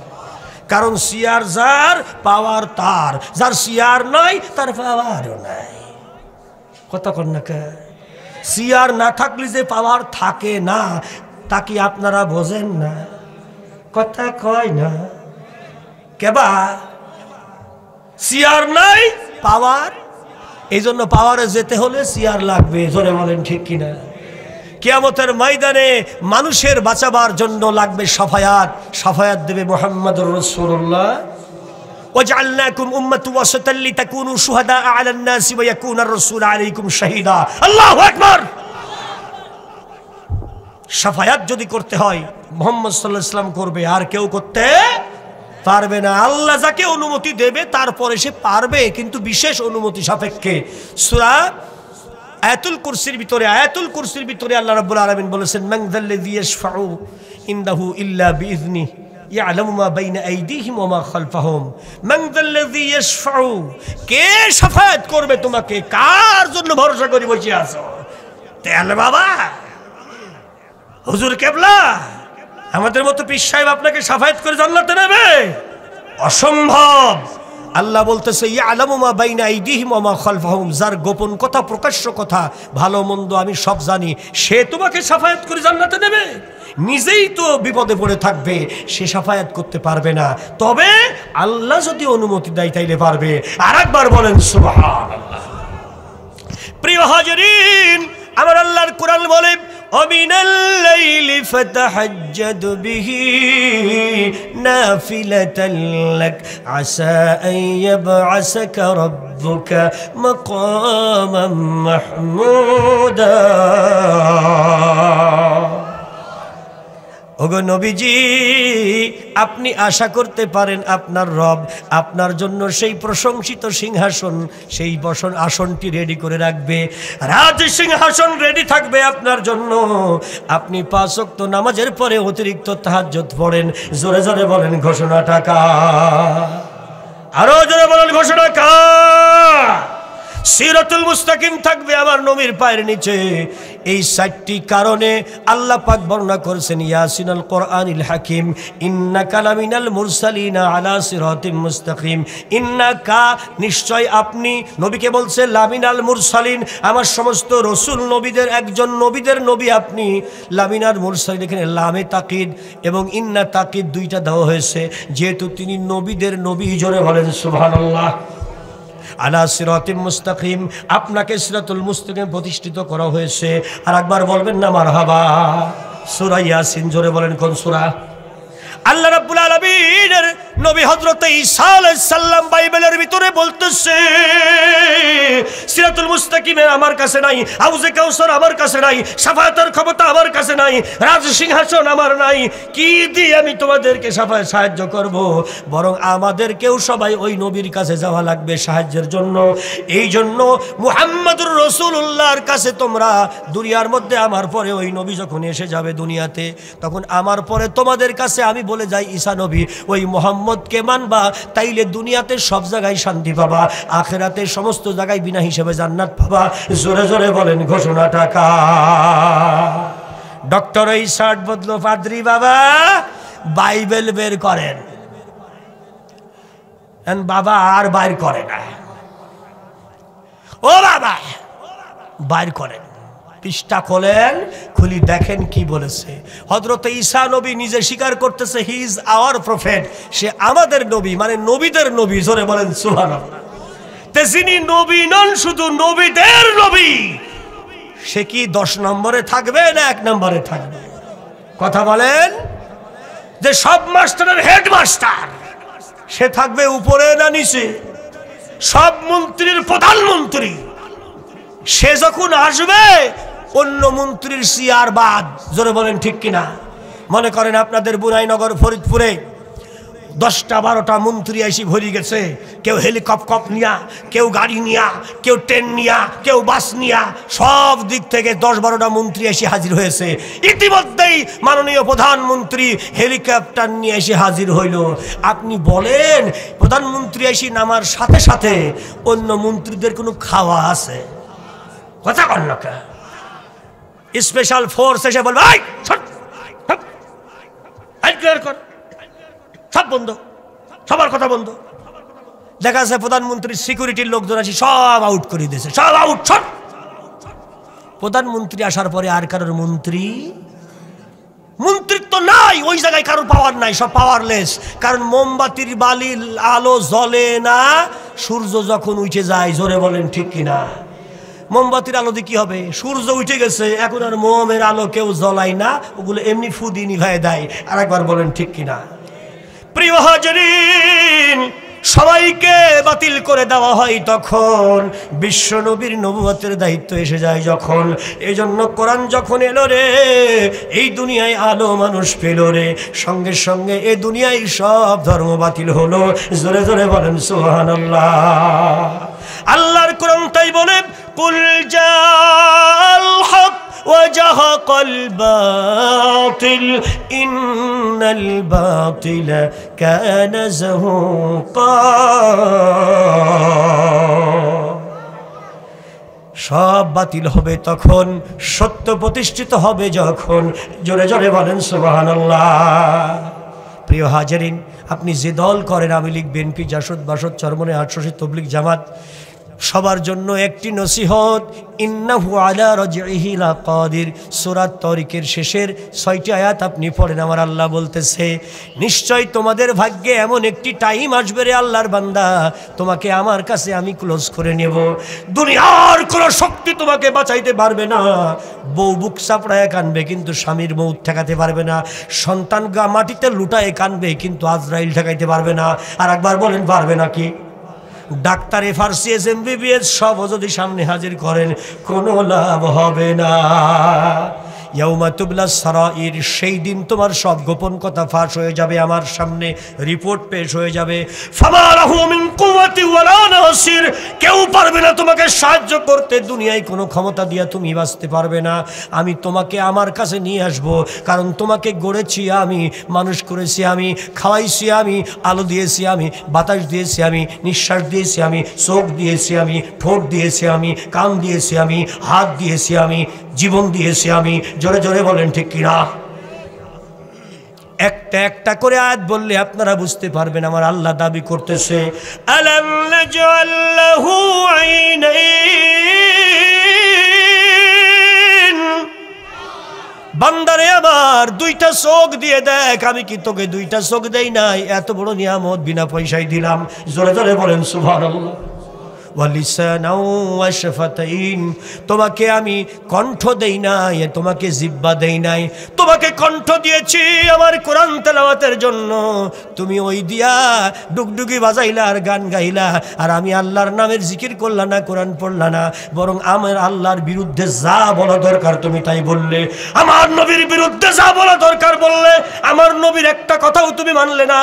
কারণ সিয়ার যার, পাওয়ার তার। যার সিয়ার নাই তার পাওয়ারও নাই। কথা কন না কে? সিয়ার না থাকলে যে পাওয়ার থাকে না, তা কি আপনারা বোঝেন না? কথা কয় না কেবা? সিয়ার নাই, পাওয়ার। এই জন্য পাওয়ারে যেতে হলে সিয়ার লাগবে। জোরে বলেন ঠিক কিনা? কিয়ামতের ময়দানে মানুষের বাঁচাবার জন্য লাগবে সাফায়াত। সাফায়াত দেবে মুহাম্মাদুর রাসূলুল্লাহ। ওয়াজআলনাকুম উম্মাতান ওয়াসাতান লিতাকুনু শুহাদা আলান নাসি ওয়া ইয়াকুনা আর-রাসূলু আলাইকুম শাহীদা। আল্লাহু আকবার। সাফায়াত যদি করতে হয় মুহাম্মদ সাল্লাল্লাহু আলাইহি ওয়াসাল্লাম করবে, আর কেউ করতে পারবে না। আল্লাহ যাকে অনুমতি দেবে তারপরে সে পারবে, কিন্তু বিশেষ অনুমতি সাপেক্ষে। সূরা আয়াতুল কুরসির ভিতরে আল্লাহ রাব্বুল আলামিন বলেছেন, মান যাল্লাযী ইয়াশফাউ ইনদাহু ইল্লা বিইذনিহি ইয়ালামু মা বাইনা আইদিহিম ওয়া মা খালফাহুম। মান যাল্লাযী ইয়াশফাউ, কে শাফায়াত করবে তোমাকে? কার জন্য ভরসা করে বসে আছো? তেল বাবা, হুজুর কেবলা, আমাদের মতো পীর সাহেব আপনাকে শাফায়াত করে জান্নাতে নেবে? অসম্ভব। আল্লাহ বলতেছে, ইয়ালামু মা বাইনা আইদিহিম ওয়া মা খালফাহুম, যার গোপন কথা, প্রকাশ্য কথা, ভালো মন্দ আমি সব জানি, সে তোমাকে শাফায়াত করে জান্নাতে নেবে? নিজেই তো বিপদে পড়ে থাকবে, সে শাফায়াত করতে পারবে না। তবে আল্লাহ যদি অনুমতি দেয় তাইলে পারবে। আর একবার বলেন সুবহানাল্লাহ। প্রিয় হাজিরিন, আমার আল্লাহর কোরআন বলে, ومن الليل فتهجد به نافلة لك عسى أن يبعثك ربك مقاما محمودا। ওগো নবীজি, আপনি আশা করতে পারেন আপনার রব আপনার জন্য সেই প্রশংসিত সিংহাসন, সেই আসনটি রেডি করে রাখবে। রাজ সিংহাসন রেডি থাকবে আপনার জন্য। আপনি 5 ওয়াক্ত নামাজের পরে অতিরিক্ত তাহাজ্জুদ পড়েন। জোরে জোরে বলেন ঘোষণাটা কার? আরো জোরে বলেন ঘোষণা কার? সিরাতুল মুস্তাকিম থাকবে আমার নবীর পায়ের নিচে। এই 4টি কারণে আল্লাহ পাক বর্ণনা করেছেন ইয়াসিনুল কোরআনিল হাকিম, ইন্নাকা লামিনাল মুরসালিনা আলা সিরাতিম মুস্তাকিম। ইন্নাকা, নিশ্চয় আপনি, নবীকে বলছে লামিনাল মুরসালিন, আমার সমস্ত রসুল নবীদের একজন, নবীদের নবী আপনি। লামিনাল মুরসালিন, এখানে লামে তাকিদ এবং ইন্না তাকিদ দুইটা দেওয়া হয়েছে, যেহেতু তিনি নবীদের নবী। জোরে বলেন সুবহানাল্লাহ। আলা সিরাতিম মুস্তাকিম, আপনাকে সিরাতুল মুস্তাকিম প্রতিষ্ঠিত করা হয়েছে। আর একবার বলবেন না মারহাবা। সূরা ইয়াসিন, জোরে বলেন কোন সূরা? আল্লাহ রাব্বুল আলামিনের নবী হযরত ঈসা আলাইহিস সালাম বাইবেলের ভিতরে বলতেছে সিরাতুল মুস্তাকিম আমার কাছে নাই, হাউজে কাউসার আমার কাছে নাই, শাফায়াতের ক্ষমতা আমার কাছে নাই, রাজ সিংহাসন আমার নাই, কি দিয়ে আমি তোমাদেরকে সাহায্য করব? বরং আমাদেরকেও সবাই ওই নবীর কাছে যাওয়া লাগবে সাহায্যের জন্য। এই জন্য মুহাম্মদুর রাসূলুল্লাহর কাছে তোমরা, দুনিয়ার মধ্যে আমার পরে ওই নবী যখন এসে যাবে দুনিয়াতে, তখন আমার পরে তোমাদের কাছে আমি বলে যাই ঈসা নবী, ওই মুহাম্মদকে মানবা, তাইলে দুনিয়াতে সব জায়গায় শান্তি পাবা, আখিরাতে সমস্ত জায়গায় বিনা হিসেবে জান্নাত পাবা। জোরে জোরে বলেন ঘোষণাটা কার? ডক্টর এই শার্ট বদলো পাদ্রী বাবা, বাইবেল বের করেন। বাবা আর বাইর করে না, ও বাবা বাইর করেন, পৃষ্ঠা খোলেন, খুলি দেখেন কি বলেছে। হযরত ঈসা নবী নিজে স্বীকার করতেছে হি ইজ আওয়ার প্রফেট, সে আমাদের নবী, মানে নবীদের নবী। জোরে বলেন সুবহানাল্লাহ। তে যিনি নবী নন, শুধু নবীদের নবী, সে কি 10 নম্বরে থাকবে না 1 নম্বরে থাকবে? কথা বলেন। যে সব মাস্টারের হেডমাস্টার, সে থাকবে উপরে না নিচে? সব মন্ত্রীর প্রধানমন্ত্রী, সে যখন আসবে অন্য মন্ত্রীর সিয়ার বাদ। জোরে বলেন ঠিক কিনা? মনে করেন আপনাদের বুনাইনগর ফরিদপুরে 10টা-12টা মন্ত্রী এসে ভরে গেছে, কেউ হেলিকপ্টার নিয়া, কেউ গাড়ি নিয়া, কেউ ট্রেন নিয়া, কেউ বাস নিয়া, সব দিক থেকে 10-12টা মন্ত্রী এসে হাজির হয়েছে। ইতিমধ্যেই মাননীয় প্রধানমন্ত্রী হেলিকপ্টার নিয়ে এসে হাজির হইল। আপনি বলেন প্রধানমন্ত্রী এসে নামার সাথে সাথে অন্য মন্ত্রীদের কোনো খাওয়া আছে? কথা কন না, স্পেশাল ফোর্স এসে বলবে সব বন্ধ, সবার কথা বন্ধ। দেখা যাচ্ছে প্রধানমন্ত্রীর সিকিউরিটির লোকজন আসি সব আউট করে দিয়েছে, সব আউট। সব প্রধানমন্ত্রী আসার পরে আর কারোর মন্ত্রিত্ব নাই, ওই জায়গায় কারোর পাওয়ার নাই, সব পাওয়ারলেস। কারণ মোমবাতির বালির আলো জ্বলে না সূর্য যখন উঠে যায়। জোরে বলেন ঠিক কিনা? মোমবাতির আলো দিয়ে কি হবে? সূর্য উঠে গেছে, এখন আর মোমের আলো কেউ জ্বলায় না, ওগুলো এমনি ফুদি নিভায় দেয়। আর একবার বলেন ঠিক কিনা? প্রিয় হাজিরিন, সবাইকে বাতিল করে দেওয়া হয় তখন বিশ্ব নবীর নবুয়তের দায়িত্ব এসে যায় যখন। এই জন্য কোরআন যখন এলো রে, এই দুনিয়ায় আলো মানুষ পেল রে, সঙ্গে সঙ্গে এই দুনিয়ায় সব ধর্ম বাতিল হলো। জোরে জোরে বলেন সুবহানাল্লাহ। আল্লাহর কোরআন তাই বলে কুল জাআল হক وجهق الباطل إن الباطل كان زهوقا। সব বাতিল হবে তখন, সত্য প্রতিষ্ঠিত হবে যখন। জোরে জোরে বলেন সুবহানাল্লাহ। প্রিয় হাজিরিন, আপনি যে দল করেন, আওয়ামী লীগ, বিএনপি, জাসদ, বাসদ, চরমনে, আটশোশী, তবলিগ, জামাত, সবার জন্য একটি নসিহত, ইন্নাহু আলা রাজইহি লাকাদির। সূরা তারিকের শেষের 6টি আয়াত আপনি পড়েন। আমার আল্লাহ বলতেছে, নিশ্চয় তোমাদের ভাগ্যে এমন একটি টাইম আসবে রে আল্লাহর বান্দা, তোমাকে আমার কাছে আমি ক্লোজ করে নেব। দুনিয়ার কোনো শক্তি তোমাকে বাঁচাইতে পারবে না। বউ বুক চাপড়ায় কানবে কিন্তু স্বামীর মউত ঠেকাতে পারবে না। সন্তান মাটিতে লুটায় কানবে কিন্তু আজরাইল ঠেকাইতে পারবে না। আর একবার বলেন পারবে নাকি? ডাক্তার, FRCS, MBBS সব যদি সামনে হাজির করেন, কোনো লাভ হবে না। ইয়াউমা তুবলাস সারাইর, সেই দিন তোমার সব গোপন কথা ফাঁস হয়ে যাবে, আমার সামনে রিপোর্ট পেশ হয়ে যাবে। ফামা লাহু মিন কুওয়াতি ওয়ালা নাসির, কেউ পারবে না তোমাকে সাহায্য করতে, দুনিয়ায় কোনো ক্ষমতা দিয়া তুমি বাঁচতে পারবে না। আমি তোমাকে আমার কাছে নিয়ে আসব, কারণ তোমাকে গড়েছি আমি, মানুষ করেছি আমি, খাওয়াইছি আমি, আলো দিয়েছি আমি, বাতাস দিয়েছি আমি, নিঃশ্বাস দিয়েছি আমি, চোখ দিয়েছি আমি, ঠোঁট দিয়েছি আমি, কান দিয়েছি আমি, হাত দিয়েছি আমি, জীবন দিয়েছি আমি। জোরে জোরে বলেন ঠিক কিনা? একটা একটা করে আয়াত বললে আপনারা বুঝতে পারবেন আমার আল্লাহ দাবি করতেছে, আলাম নাজআল লাহু আইনাইন, বান্দারে আমার দুইটা চোখ দিয়ে দেখ, আমি কি তোকে দুইটা চোখ দেই নাই? এত বড় নিয়ামত বিনা পয়সায় দিলাম। জোরে জোরে বলেন সুবহানাল্লাহ। ওয়ালিসানাও ওয়াশফাতাইন, তোমাকে আমি কণ্ঠ দেই নাই, তোমাকে জিহ্বা দেই নাই, তোমাকে কণ্ঠ দিয়েছি আমার কোরআন তেলাওয়াতের জন্য। তুমি ওই দিয়া ডুগডুগি বাজাইলা আর গান গাইলা, আর আমি আল্লাহর নামের জিকির করলা না, কোরআন পড়লা না, বরং আমার আল্লাহর বিরুদ্ধে যা বলা দরকার তুমি তাই বললে, আমার নবীর বিরুদ্ধে যা বলা দরকার বললে, আমার নবীর একটা কথাও তুমি মানলে না।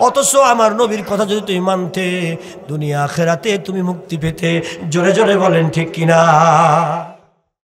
অথচ আমার নবীর কথা যদি তুমি মানতে, দুনিয়া আখিরাতে তুমি মুক্তি পেতে। জোরে জোরে বলেন ঠিক কিনা?